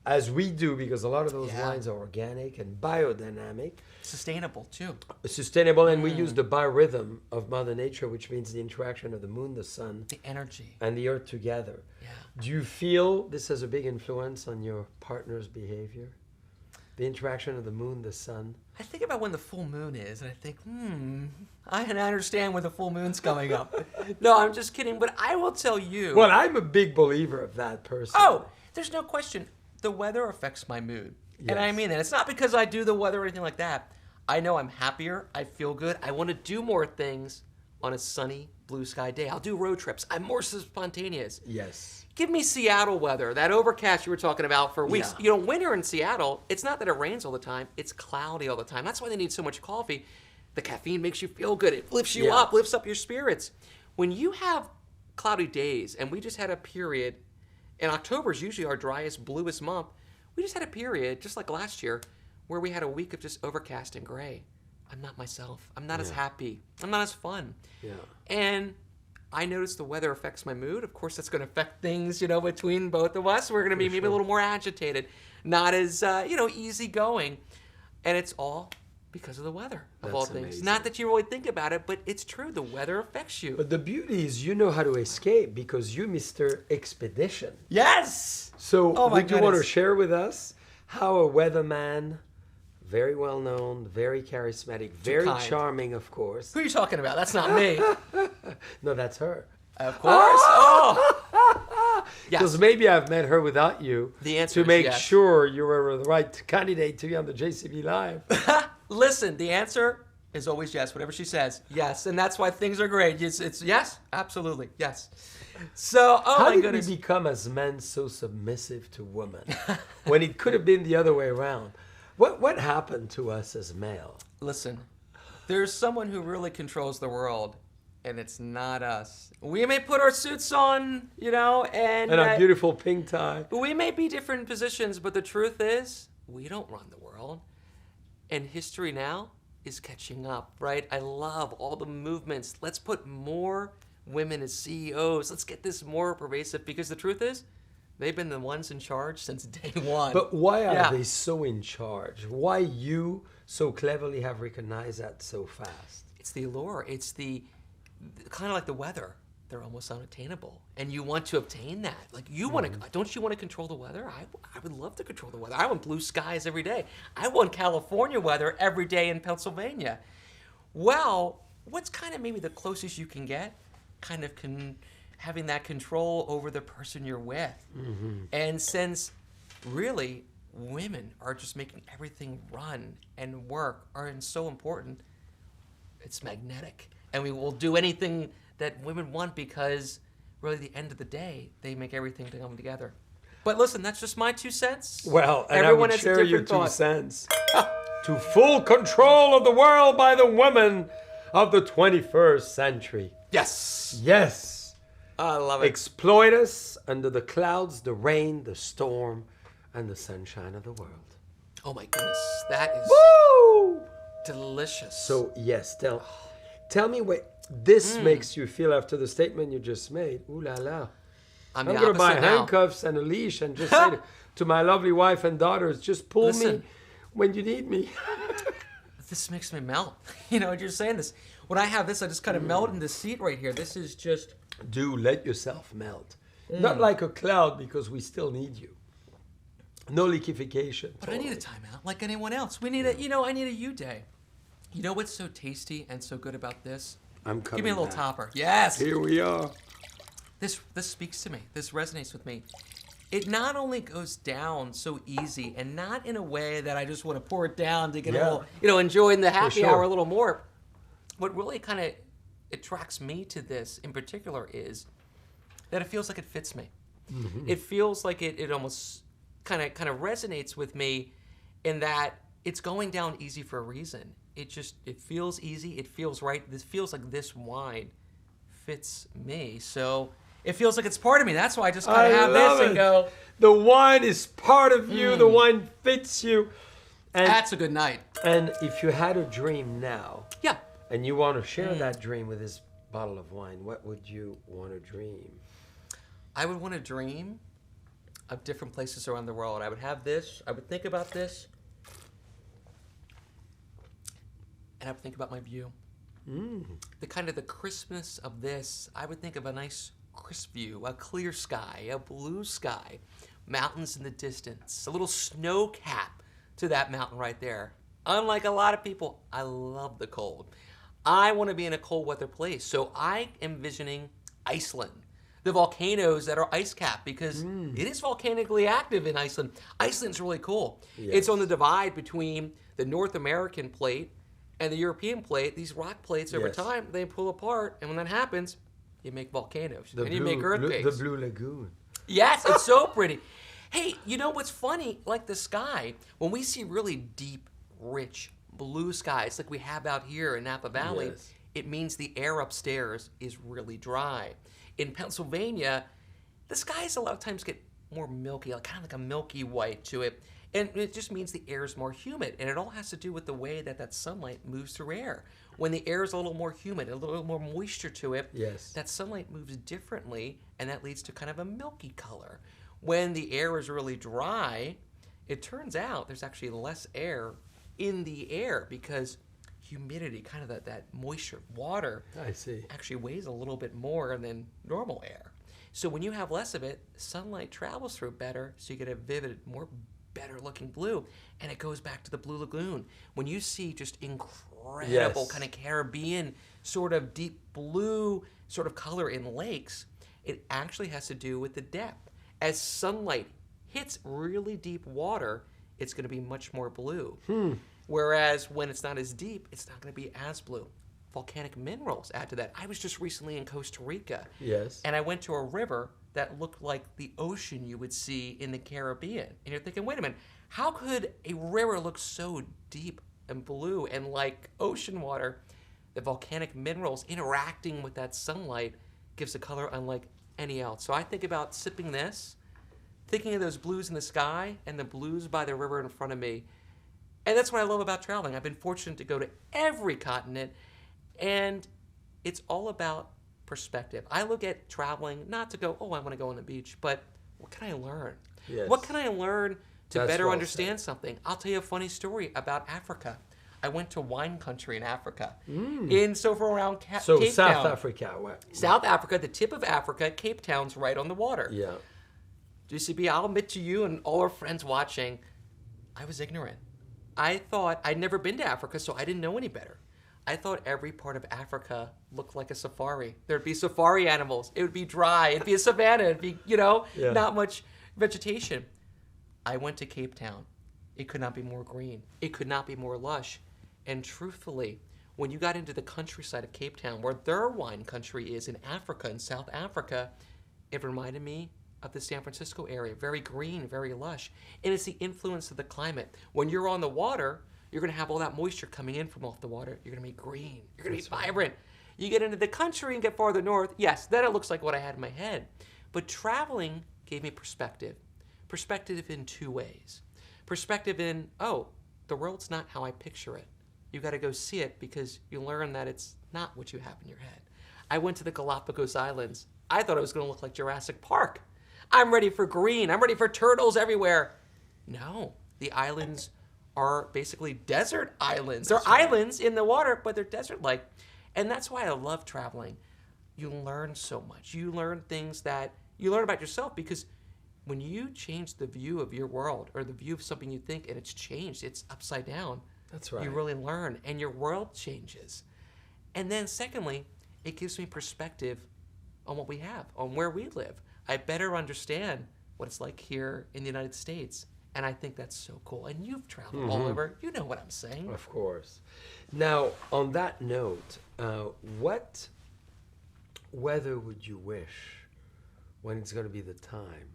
[SPEAKER 1] as we do, because a lot of those wines are organic and biodynamic,
[SPEAKER 2] sustainable too.
[SPEAKER 1] Sustainable, and we use the biorhythm of Mother Nature, which means the interaction of the moon, the sun,
[SPEAKER 2] the energy,
[SPEAKER 1] and the earth together.
[SPEAKER 2] Yeah.
[SPEAKER 1] Do you feel this has a big influence on your partner's behavior? The interaction of the moon, the sun?
[SPEAKER 2] I think about when the full moon is, and I think, I understand when the full moon's coming up. No, I'm just kidding, but I will tell you.
[SPEAKER 1] Well, I'm a big believer of that person.
[SPEAKER 2] Oh, there's no question. The weather affects my mood. Yes. And I mean that. It's not because I do the weather or anything like that. I know I'm happier. I feel good. I want to do more things on a sunny, blue sky day. I'll do road trips. I'm more spontaneous.
[SPEAKER 1] Yes.
[SPEAKER 2] Give me Seattle weather, that overcast you were talking about for weeks.
[SPEAKER 1] Yeah.
[SPEAKER 2] You know, winter in Seattle, it's not that it rains all the time. It's cloudy all the time. That's why they need so much coffee. The caffeine makes you feel good. It lifts you up, lifts up your spirits. When you have cloudy days, and we just had a period, and October is usually our driest, bluest month, we just had a period, just like last year, where we had a week of just overcast and gray. I'm not myself. I'm not as happy. I'm not as fun. Yeah. And I notice the weather affects my mood. Of course, that's going to affect things, you know, between both of us. We're going to be maybe a little more agitated, not as, easygoing. And it's all because of the weather, of all things.
[SPEAKER 1] Amazing.
[SPEAKER 2] Not that you really think about it, but it's true. The weather affects you.
[SPEAKER 1] But the beauty is you know how to escape because you're Mr. Expedition.
[SPEAKER 2] Yes!
[SPEAKER 1] So would you want to share with us how a weatherman, very well known, very charismatic, very charming, of course.
[SPEAKER 2] Who are you talking about? That's not me.
[SPEAKER 1] No, that's her.
[SPEAKER 2] Of course. Oh!
[SPEAKER 1] Because maybe I've met her without you.
[SPEAKER 2] The answer
[SPEAKER 1] to make
[SPEAKER 2] is yes.
[SPEAKER 1] sure you were the right candidate to be on the JCB Live.
[SPEAKER 2] Listen, the answer is always yes. Whatever she says, yes. And that's why things are great. It's yes, absolutely, yes. So,
[SPEAKER 1] How
[SPEAKER 2] my
[SPEAKER 1] did
[SPEAKER 2] goodness.
[SPEAKER 1] we become as men so submissive to women when it could have been the other way around? What happened to us as male?
[SPEAKER 2] Listen, there's someone who really controls the world, and it's not us. We may put our suits on, you know, and
[SPEAKER 1] a beautiful pink tie.
[SPEAKER 2] We may be different positions, but the truth is, we don't run the world. And history now is catching up, right? I love all the movements. Let's put more women as CEOs. Let's get this more pervasive, because the truth is, they've been the ones in charge since day one.
[SPEAKER 1] But why are they so in charge? Why you so cleverly have recognized that so fast?
[SPEAKER 2] It's the allure. It's the kind of like the weather. They're almost unattainable, and you want to obtain that. Like you want to, don't you want to control the weather? I would love to control the weather. I want blue skies every day. I want California weather every day in Pennsylvania. Well, what's kind of maybe the closest you can get, kind of having that control over the person you're with. Mm-hmm. And since really women are just making everything run and work and so important, it's magnetic. And we will do anything that women want because really at the end of the day, they make everything come together. But listen, that's just my 2 cents.
[SPEAKER 1] Well, and
[SPEAKER 2] everyone
[SPEAKER 1] I would
[SPEAKER 2] has
[SPEAKER 1] share
[SPEAKER 2] a different
[SPEAKER 1] your 2
[SPEAKER 2] thought.
[SPEAKER 1] cents. To full control of the world by the women of the 21st century.
[SPEAKER 2] Yes.
[SPEAKER 1] Yes.
[SPEAKER 2] I love it.
[SPEAKER 1] Exploit us under the clouds, the rain, the storm, and the sunshine of the world.
[SPEAKER 2] Oh my goodness, that is
[SPEAKER 1] Woo!
[SPEAKER 2] delicious.
[SPEAKER 1] So, yes, tell me what this makes you feel after the statement you just made. Ooh la la. I'm going to buy handcuffs and a leash and just say to my lovely wife and daughters, just pull me when you need me.
[SPEAKER 2] This makes me melt. You know, you're saying this. When I have this, I just kind of melt in the seat right here. This is just...
[SPEAKER 1] Do let yourself melt. Not like a cloud, because we still need you. No liquefaction.
[SPEAKER 2] But I need a timeout like anyone else. We need I need a you day. You know what's so tasty and so good about this?
[SPEAKER 1] I'm coming
[SPEAKER 2] Give me a little
[SPEAKER 1] back.
[SPEAKER 2] topper. Yes.
[SPEAKER 1] Here we are.
[SPEAKER 2] This speaks to me. This resonates with me. It not only goes down so easy, and not in a way that I just want to pour it down to get a little, enjoying the happy
[SPEAKER 1] sure.
[SPEAKER 2] hour a little more. What really kind of attracts me to this in particular is that it feels like it fits me.
[SPEAKER 1] Mm-hmm.
[SPEAKER 2] It feels like it almost kind of resonates with me in that it's going down easy for a reason. It feels easy. It feels right. This feels like this wine fits me. So it feels like it's part of me. That's why I just kind of have this and go.
[SPEAKER 1] The wine is part of you. The wine fits you. And,
[SPEAKER 2] That's a good night.
[SPEAKER 1] And if you had a dream now,
[SPEAKER 2] Yeah.
[SPEAKER 1] and you want to share that dream with this bottle of wine, what would you want to dream?
[SPEAKER 2] I would want to dream of different places around the world. I would have this. I would think about this. And I would think about my view. The kind of the crispness of this, I would think of a nice crisp view, a clear sky, a blue sky, mountains in the distance, a little snow cap to that mountain right there. Unlike a lot of people, I love the cold. I want to be in a cold weather place. So I am envisioning Iceland, the volcanoes that are ice capped, because it is volcanically active in Iceland. Iceland's really cool.
[SPEAKER 1] Yes.
[SPEAKER 2] It's on the divide between the North American plate and the European plate. These rock plates over
[SPEAKER 1] Yes.
[SPEAKER 2] time, they pull apart, and when that happens, you make volcanoes and you make earthquakes.
[SPEAKER 1] The Blue Lagoon.
[SPEAKER 2] Yes, it's so pretty. Hey, you know what's funny? Like the sky, when we see really deep, rich blue skies like we have out here in Napa Valley,
[SPEAKER 1] Yes.
[SPEAKER 2] it means the air upstairs is really dry. In Pennsylvania, the skies a lot of times get more milky, kind of like a milky white to it. And it just means the air is more humid. And it all has to do with the way that sunlight moves through air. When the air is a little more humid, a little more moisture to it,
[SPEAKER 1] Yes.
[SPEAKER 2] that sunlight moves differently, and that leads to kind of a milky color. When the air is really dry, it turns out there's actually less air in the air because humidity, kind of that moisture, water,
[SPEAKER 1] I see.
[SPEAKER 2] actually weighs a little bit more than normal air. So when you have less of it, sunlight travels through better, so you get a vivid, better looking blue. And it goes back to the Blue Lagoon. When you see just incredible
[SPEAKER 1] Yes.
[SPEAKER 2] kind of Caribbean sort of deep blue sort of color in lakes, it actually has to do with the depth. As sunlight hits really deep water, it's going to be much more blue. Whereas when it's not as deep, it's not going to be as blue. Volcanic minerals add to that. I was just recently in Costa Rica.
[SPEAKER 1] Yes.
[SPEAKER 2] And I went to a river that looked like the ocean you would see in the Caribbean. And you're thinking, wait a minute, how could a river look so deep and blue and like ocean water? The volcanic minerals interacting with that sunlight gives a color unlike any else. So I think about sipping this, thinking of those blues in the sky and the blues by the river in front of me. And that's what I love about traveling. I've been fortunate to go to every continent, and it's all about perspective. I look at traveling not to go, oh, I want to go on the beach, but what can I learn?
[SPEAKER 1] Yes.
[SPEAKER 2] What can I learn to
[SPEAKER 1] That's
[SPEAKER 2] better
[SPEAKER 1] well
[SPEAKER 2] understand something? I'll tell you a funny story about Africa. I went to wine country in Africa, around Cape
[SPEAKER 1] South
[SPEAKER 2] Town.
[SPEAKER 1] Africa. What?
[SPEAKER 2] South Africa, the tip of Africa, Cape Town's right on the water.
[SPEAKER 1] Yeah.
[SPEAKER 2] JCB, I'll admit to you and all our friends watching, I was ignorant. I thought, I'd never been to Africa, so I didn't know any better. I thought every part of Africa looked like a safari. There'd be safari animals. It would be dry. It'd be a savanna. It'd be,
[SPEAKER 1] Yeah.
[SPEAKER 2] not much vegetation. I went to Cape Town. It could not be more green. It could not be more lush. And truthfully, when you got into the countryside of Cape Town, where their wine country is in Africa, in South Africa, it reminded me of the San Francisco area. Very green, very lush. And it's the influence of the climate. When you're on the water, you're going to have all that moisture coming in from off the water. You're going to be green. You're going to be vibrant. You get into the country and get farther north, yes, then it looks like what I had in my head. But traveling gave me perspective. Perspective in two ways. Perspective in, oh, the world's not how I picture it. You got to go see it because you learn that it's not what you have in your head. I went to the Galapagos Islands. I thought it was going to look like Jurassic Park. I'm ready for green. I'm ready for turtles everywhere. No, the islands are basically desert islands. They're islands in the water, but they're desert-like. And that's why I love traveling. You learn so much. You learn things that You learn about yourself because when you change the view of your world or the view of something you think and it's changed, it's upside down.
[SPEAKER 1] That's right.
[SPEAKER 2] You really learn and your world changes. And then secondly, it gives me perspective on what we have, on where we live. I better understand what it's like here in the United States. And I think that's so cool. And you've traveled all over. You know what I'm saying.
[SPEAKER 1] Of course. Now, on that note, what weather would you wish when it's going to be the time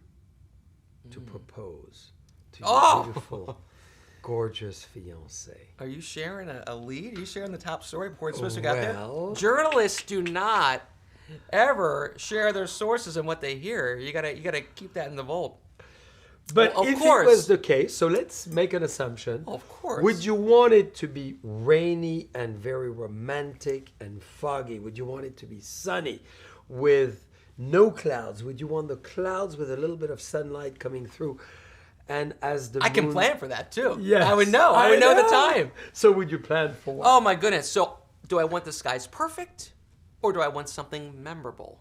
[SPEAKER 1] to propose to your beautiful, gorgeous fiancé?
[SPEAKER 2] Are you sharing a lead? Are you sharing the top story before it's supposed to get there?
[SPEAKER 1] Well-
[SPEAKER 2] Journalists do not ever share their sources and what they hear. You gotta keep that in the vault.
[SPEAKER 1] But
[SPEAKER 2] Well, of
[SPEAKER 1] if
[SPEAKER 2] course.
[SPEAKER 1] it was the case, so let's make an assumption.
[SPEAKER 2] Of course.
[SPEAKER 1] Would you want it to be rainy and very romantic and foggy? Would you want it to be sunny with no clouds? Would you want the clouds with a little bit of sunlight coming through? And as the
[SPEAKER 2] I can
[SPEAKER 1] moon-
[SPEAKER 2] plan for that too.
[SPEAKER 1] Yes,
[SPEAKER 2] I would know. I would know the time.
[SPEAKER 1] So would you plan for what?
[SPEAKER 2] Oh my goodness. So do I want the skies perfect or do I want something memorable?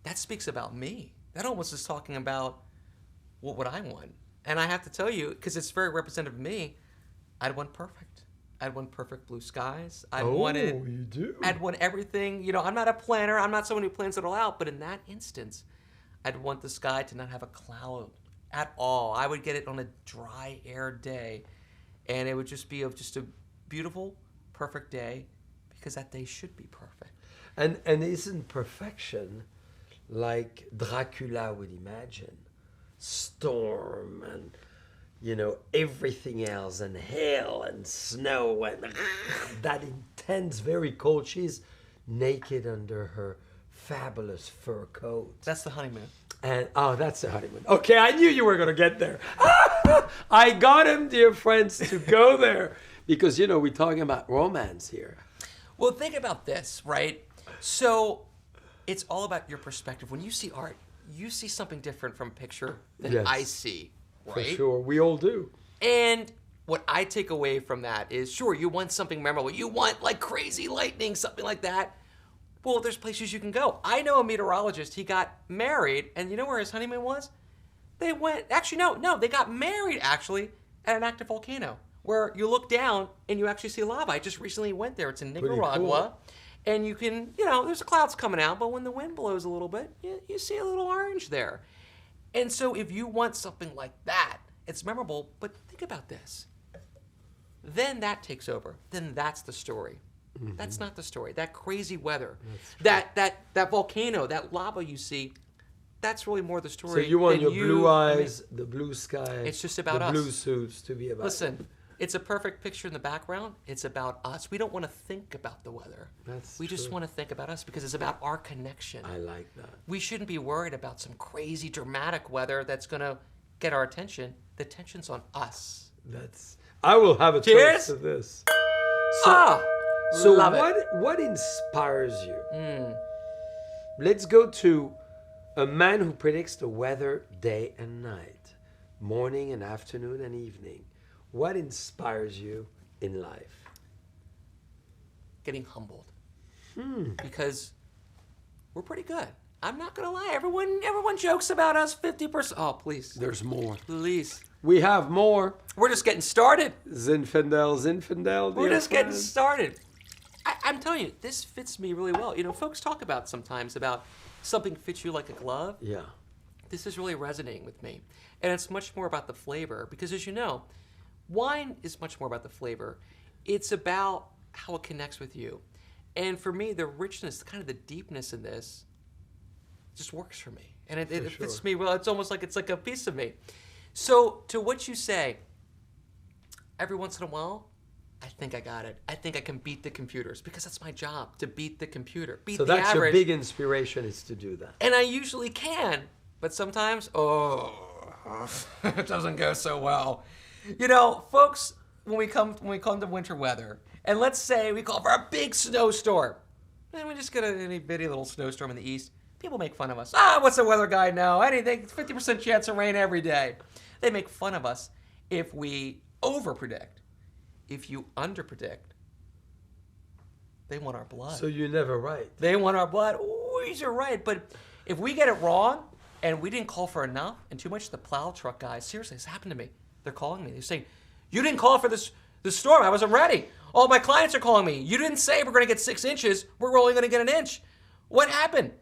[SPEAKER 2] That speaks about me. That almost is talking about what would I want. And I have to tell you, because it's very representative of me, I'd want perfect. I'd want perfect blue skies. I'd want
[SPEAKER 1] you do.
[SPEAKER 2] I'd want everything. You know, I'm not a planner. I'm not someone who plans it all out. But in that instance, I'd want the sky to not have a cloud at all. I would get it on a dry air day. And it would just be just a beautiful, perfect day because that day should be perfect.
[SPEAKER 1] And isn't perfection like Dracula would imagine? Storm and, you know, everything else, and hail and snow and that intense, very cold. She's naked under her fabulous fur coat.
[SPEAKER 2] That's the honeymoon.
[SPEAKER 1] And that's the honeymoon. Okay, I knew you were going to get there. I got him, dear friends, to go there because, you know, we're talking about romance here.
[SPEAKER 2] Well, think about this, right? So it's all about your perspective. When you see art, you see something different from a picture than
[SPEAKER 1] Yes.
[SPEAKER 2] I see, right?
[SPEAKER 1] For sure, we all do.
[SPEAKER 2] And what I take away from that is, sure, you want something memorable. You want like crazy lightning, something like that. Well, there's places you can go. I know a meteorologist. He got married, and you know where his honeymoon was? They went, actually, no, they got married, actually, at an active volcano, where you look down and you actually see lava. I just recently went there. It's in
[SPEAKER 1] Pretty
[SPEAKER 2] Nicaragua.
[SPEAKER 1] cool.
[SPEAKER 2] And you can, you know, there's clouds coming out, but when the wind blows a little bit, you see a little orange there. And so if you want something like that, it's memorable, but think about this. Then that takes over. Then that's the story.
[SPEAKER 1] Mm-hmm.
[SPEAKER 2] That's not the story. That crazy weather, that volcano, that lava you see, that's really more the story.
[SPEAKER 1] So you want
[SPEAKER 2] than
[SPEAKER 1] your blue
[SPEAKER 2] I mean,
[SPEAKER 1] eyes, the blue sky,
[SPEAKER 2] It's just about
[SPEAKER 1] the
[SPEAKER 2] us.
[SPEAKER 1] blue suits to be about.
[SPEAKER 2] Listen, it's a perfect picture in the background. It's about us. We don't want to think about the weather. We just
[SPEAKER 1] true.
[SPEAKER 2] want to think about us because it's about our connection.
[SPEAKER 1] I like that.
[SPEAKER 2] We shouldn't be worried about some crazy dramatic weather that's going to get our attention. The attention's on us.
[SPEAKER 1] I will have a
[SPEAKER 2] Cheers.
[SPEAKER 1] toast to this.
[SPEAKER 2] So love
[SPEAKER 1] what inspires you? Let's go to a man who predicts the weather day and night, morning and afternoon and evening. What inspires you in life?
[SPEAKER 2] Getting humbled. Because we're pretty good. I'm not going to lie. Everyone jokes about us 50%. Oh, please.
[SPEAKER 1] There's more.
[SPEAKER 2] Please.
[SPEAKER 1] We have more.
[SPEAKER 2] We're just getting started.
[SPEAKER 1] Zinfandel.
[SPEAKER 2] We're
[SPEAKER 1] dear
[SPEAKER 2] just getting
[SPEAKER 1] friends.
[SPEAKER 2] started. I'm telling you, this fits me really well. You know, folks talk about sometimes about something fits you like a glove.
[SPEAKER 1] Yeah.
[SPEAKER 2] This is really resonating with me. And it's much more about the flavor because, as you know, wine is much more about the flavor. It's about how it connects with you. And for me, the richness, kind of the deepness in this just works for me. And it fits me well. It's almost like it's like a piece of me. So to what you say, every once in a while, I think I got it. I think I can beat the computers because that's my job, to beat the computer, beat
[SPEAKER 1] So
[SPEAKER 2] the
[SPEAKER 1] that's
[SPEAKER 2] average.
[SPEAKER 1] your big inspiration is to do that.
[SPEAKER 2] And I usually can, but sometimes, it doesn't go so well. You know, folks, when we come to winter weather, and let's say we call for a big snowstorm, and we just get a itty bitty little snowstorm in the east, people make fun of us. What's the weather guy know? Anything, 50% chance of rain every day. They make fun of us if we overpredict. If you underpredict, they want our blood.
[SPEAKER 1] So you're never right.
[SPEAKER 2] They want our blood. You're right. But if we get it wrong, And we didn't call for enough and too much. The plow truck guys, seriously, this happened to me. They're calling me. They're saying, you didn't call for this storm. I wasn't ready. All my clients are calling me. You didn't say we're going to get 6 inches. We're only going to get 1 inch. What happened?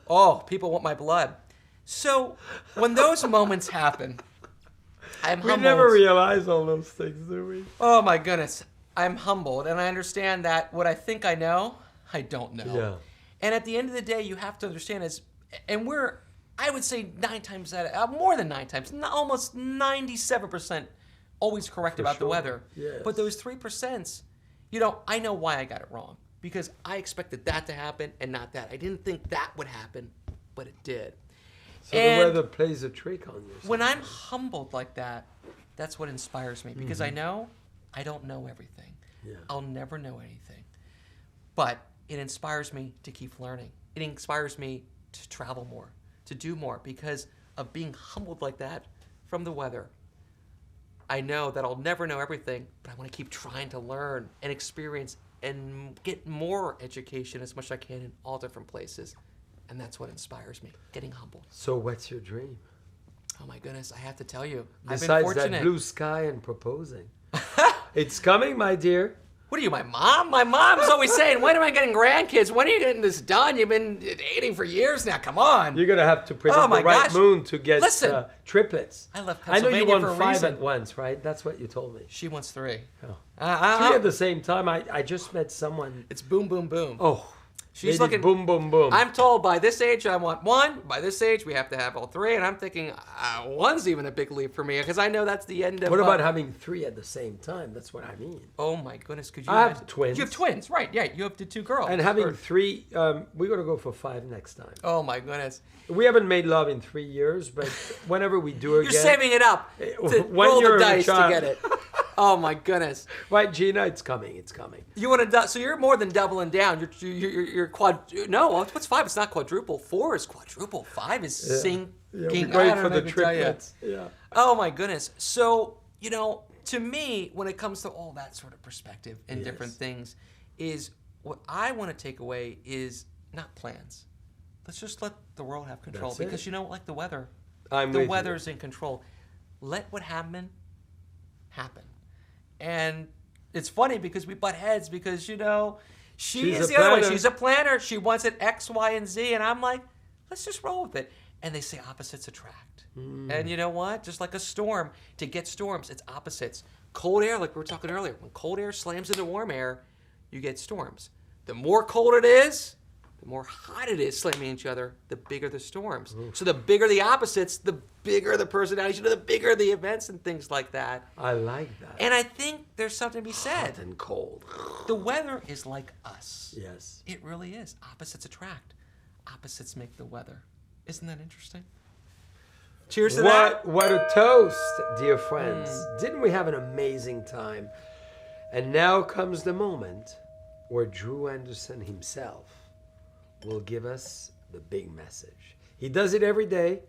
[SPEAKER 2] Oh, people want my blood. So when those moments happen, I'm humbled.
[SPEAKER 1] We never realize all those things, do we?
[SPEAKER 2] Oh my goodness. I'm humbled, and I understand that what I think I know, I don't know.
[SPEAKER 1] Yeah.
[SPEAKER 2] And at the end of the day, you have to understand I would say 9 times more than 9 times, almost 97% always correct about the weather.
[SPEAKER 1] Yes.
[SPEAKER 2] But those 3%, I know why I got it wrong. Because I expected that to happen and not that. I didn't think that would happen, but it did.
[SPEAKER 1] So the weather plays a trick on you.
[SPEAKER 2] When I'm humbled like that, that's what inspires me. Because I know I don't know everything.
[SPEAKER 1] Yeah.
[SPEAKER 2] I'll never know anything. But it inspires me to keep learning. It inspires me to travel more, to do more, because of being humbled like that from the weather. I know that I'll never know everything, but I want to keep trying to learn and experience and get more education as much as I can in all different places. And that's what inspires me, getting humbled.
[SPEAKER 1] So what's your dream?
[SPEAKER 2] Oh my goodness, I have to tell you, I've been
[SPEAKER 1] Besides
[SPEAKER 2] fortunate.
[SPEAKER 1] that blue sky and proposing. It's coming, my dear.
[SPEAKER 2] What are you, my mom? My mom's always saying, when am I getting grandkids? When are you getting this done? You've been dating for years now. Come on.
[SPEAKER 1] You're going to have to predict
[SPEAKER 2] Oh my
[SPEAKER 1] the right
[SPEAKER 2] gosh.
[SPEAKER 1] moon to get
[SPEAKER 2] Listen.
[SPEAKER 1] triplets.
[SPEAKER 2] I left
[SPEAKER 1] I know you
[SPEAKER 2] Pennsylvania for
[SPEAKER 1] won
[SPEAKER 2] a
[SPEAKER 1] 5
[SPEAKER 2] reason.
[SPEAKER 1] at once, right? That's what you told me.
[SPEAKER 2] She wants 3.
[SPEAKER 1] Oh. 3
[SPEAKER 2] Uh,
[SPEAKER 1] at the same time. I just met someone.
[SPEAKER 2] It's boom, boom, boom.
[SPEAKER 1] Oh,
[SPEAKER 2] She's
[SPEAKER 1] they did
[SPEAKER 2] looking.
[SPEAKER 1] boom, boom, boom.
[SPEAKER 2] I'm told by this age I want 1. By this age we have to have all 3, and I'm thinking 1's even a big leap for me because I know that's the end of.
[SPEAKER 1] What about having 3 at the same time? That's what I mean.
[SPEAKER 2] Oh my goodness! Could you?
[SPEAKER 1] I have
[SPEAKER 2] imagine?
[SPEAKER 1] twins.
[SPEAKER 2] You have twins, right? Yeah, you have the 2 girls.
[SPEAKER 1] And having
[SPEAKER 2] Or-
[SPEAKER 1] 3, we're going to go for 5 next time.
[SPEAKER 2] Oh my goodness!
[SPEAKER 1] We haven't made love in 3 years, but whenever we do again.
[SPEAKER 2] You're saving it up to
[SPEAKER 1] when
[SPEAKER 2] roll
[SPEAKER 1] you're
[SPEAKER 2] the
[SPEAKER 1] a
[SPEAKER 2] dice to
[SPEAKER 1] child.
[SPEAKER 2] get it. Oh my goodness!
[SPEAKER 1] Right, Gina, it's coming. It's coming.
[SPEAKER 2] You want to? So you're more than doubling down. You're quad. No, what's 5? It's not quadruple. 4 is quadruple. 5 is sinking.
[SPEAKER 1] Yeah, we're going
[SPEAKER 2] I don't
[SPEAKER 1] for
[SPEAKER 2] know
[SPEAKER 1] the
[SPEAKER 2] what to tell you.
[SPEAKER 1] triplets. Yeah.
[SPEAKER 2] Oh my goodness. So, to me, when it comes to all that sort of perspective and
[SPEAKER 1] Yes.
[SPEAKER 2] different things, is what I want to take away is not plans. Let's just let the world have control.
[SPEAKER 1] That's it.
[SPEAKER 2] Because like the weather.
[SPEAKER 1] I'm
[SPEAKER 2] The
[SPEAKER 1] with you.
[SPEAKER 2] weather's in control. Let what happen. And it's funny because we butt heads because, she
[SPEAKER 1] She's
[SPEAKER 2] is
[SPEAKER 1] a
[SPEAKER 2] the other way.
[SPEAKER 1] planner.
[SPEAKER 2] She's a planner. She wants it X, Y, and Z. And I'm like, let's just roll with it. And they say opposites attract. And you know what? Just like a storm, to get storms, it's opposites. Cold air, like we were talking earlier, when cold air slams into warm air, you get storms. The more cold it is, the more hot it is slamming each other, the bigger the storms. So the bigger the opposites, the bigger the personalities, the bigger the events and things like that.
[SPEAKER 1] I like that.
[SPEAKER 2] And I think there's something to be said.
[SPEAKER 1] Hot and cold.
[SPEAKER 2] The weather is like us.
[SPEAKER 1] Yes.
[SPEAKER 2] It really is. Opposites attract. Opposites make the weather. Isn't that interesting? Cheers to that.
[SPEAKER 1] What a toast, dear friends. Didn't we have an amazing time? And now comes the moment where Drew Anderson himself will give us the big message. He does it every day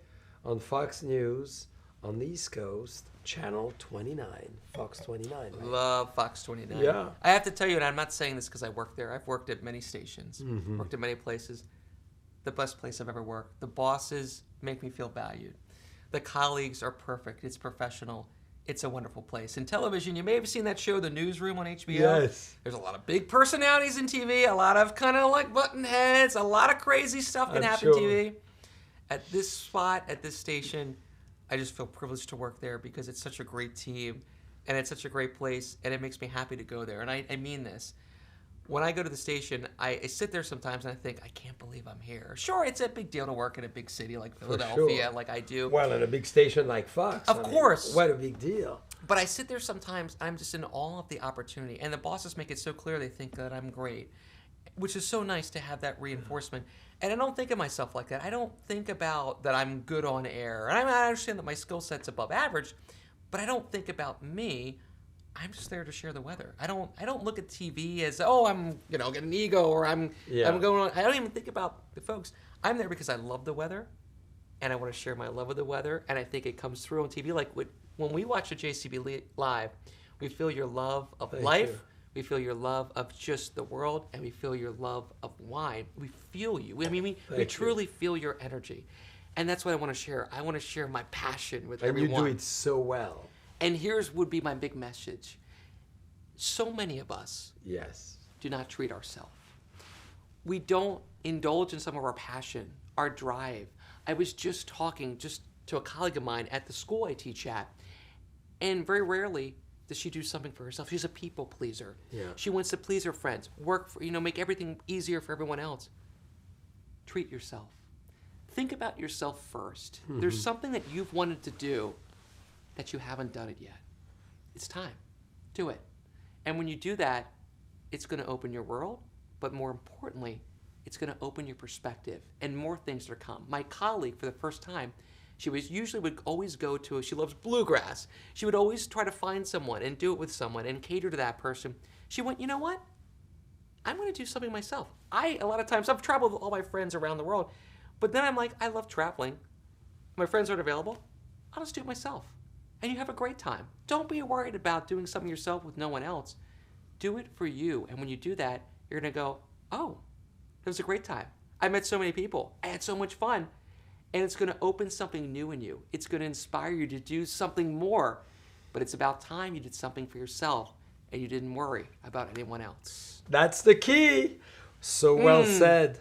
[SPEAKER 1] on Fox News on the East Coast, Channel 29, Fox 29. Right?
[SPEAKER 2] Love Fox 29.
[SPEAKER 1] Yeah.
[SPEAKER 2] I have to tell you, and I'm not saying this because I work there. I've worked at many stations,
[SPEAKER 1] Mm-hmm.
[SPEAKER 2] worked at many places. The best place I've ever worked. The bosses make me feel valued. The colleagues are perfect. It's professional. It's a wonderful place. In television, you may have seen that show, The Newsroom on HBO.
[SPEAKER 1] Yes.
[SPEAKER 2] There's a lot of big personalities in TV, a lot of kind of like button heads, a lot of crazy stuff can
[SPEAKER 1] I'm
[SPEAKER 2] happen in
[SPEAKER 1] sure.
[SPEAKER 2] TV. At this spot, at this station, I just feel privileged to work there because it's such a great team and it's such a great place and it makes me happy to go there. And I mean this. When I go to the station, I sit there sometimes and I think, I can't believe I'm here. Sure, it's a big deal to work in a big city like Philadelphia, like I do.
[SPEAKER 1] Well, in a big station like Fox.
[SPEAKER 2] Of course.
[SPEAKER 1] What a big deal.
[SPEAKER 2] But I sit there sometimes, I'm just in awe of the opportunity. And the bosses make it so clear they think that I'm great, which is so nice to have that reinforcement. And I don't think of myself like that. I don't think about that I'm good on air. And I understand that my skill set's above average, but I don't think about me. I'm just there to share the weather. I don't look at TV as, I'm getting an ego or I'm going on. I don't even think about the folks. I'm there because I love the weather and I want to share my love of the weather. And I think it comes through on TV. Like when we watch a JCB live, we feel your love of
[SPEAKER 1] Thank
[SPEAKER 2] life.
[SPEAKER 1] you.
[SPEAKER 2] We feel your love of just the world, and we feel your love of wine. We feel you. I mean, we truly feel your energy. And that's what I want to share. I want to share my passion with
[SPEAKER 1] And
[SPEAKER 2] everyone.
[SPEAKER 1] you do it so well.
[SPEAKER 2] And here's would be my big message. So many of us
[SPEAKER 1] Yes.
[SPEAKER 2] do not treat ourselves. We don't indulge in some of our passion, our drive. I was just talking to a colleague of mine at the school I teach at, and very rarely does she do something for herself. She's a people pleaser.
[SPEAKER 1] Yeah.
[SPEAKER 2] She wants to please her friends, work for, make everything easier for everyone else. Treat yourself. Think about yourself first. There's something that you've wanted to do that you haven't done it yet. It's time. Do it. And when you do that, it's going to open your world, but more importantly, it's going to open your perspective and more things to come. My colleague, for the first time, she would always go to, she loves bluegrass. She would always try to find someone and do it with someone and cater to that person. She went, you know what? I'm going to do something myself. A lot of times, I've traveled with all my friends around the world, but then I'm like, I love traveling. My friends aren't available. I'll just do it myself. And you have a great time. Don't be worried about doing something yourself with no one else. Do it for you. And when you do that, you're going to go, oh, it was a great time. I met so many people. I had so much fun. And it's going to open something new in you. It's going to inspire you to do something more. But it's about time you did something for yourself and you didn't worry about anyone else.
[SPEAKER 1] That's the key. So well said.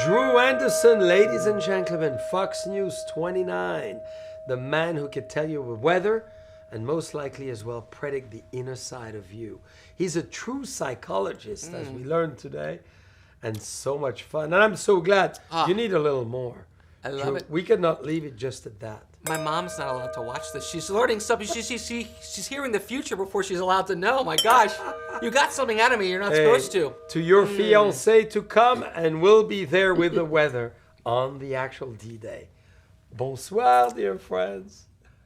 [SPEAKER 1] Drew Anderson, ladies and gentlemen, Fox News 29, the man who can tell you the weather and most likely as well predict the inner side of you. He's a true psychologist, as we learned today, and so much fun. And I'm so glad. You need a little more.
[SPEAKER 2] I love
[SPEAKER 1] Drew,
[SPEAKER 2] it.
[SPEAKER 1] we cannot leave it just at that.
[SPEAKER 2] My mom's not allowed to watch this. She's learning something. She's hearing the future before she's allowed to know. My gosh, you got something out of me you're not supposed to.
[SPEAKER 1] To your fiancé to come, and we'll be there with the weather on the actual D-Day. Bonsoir, dear friends.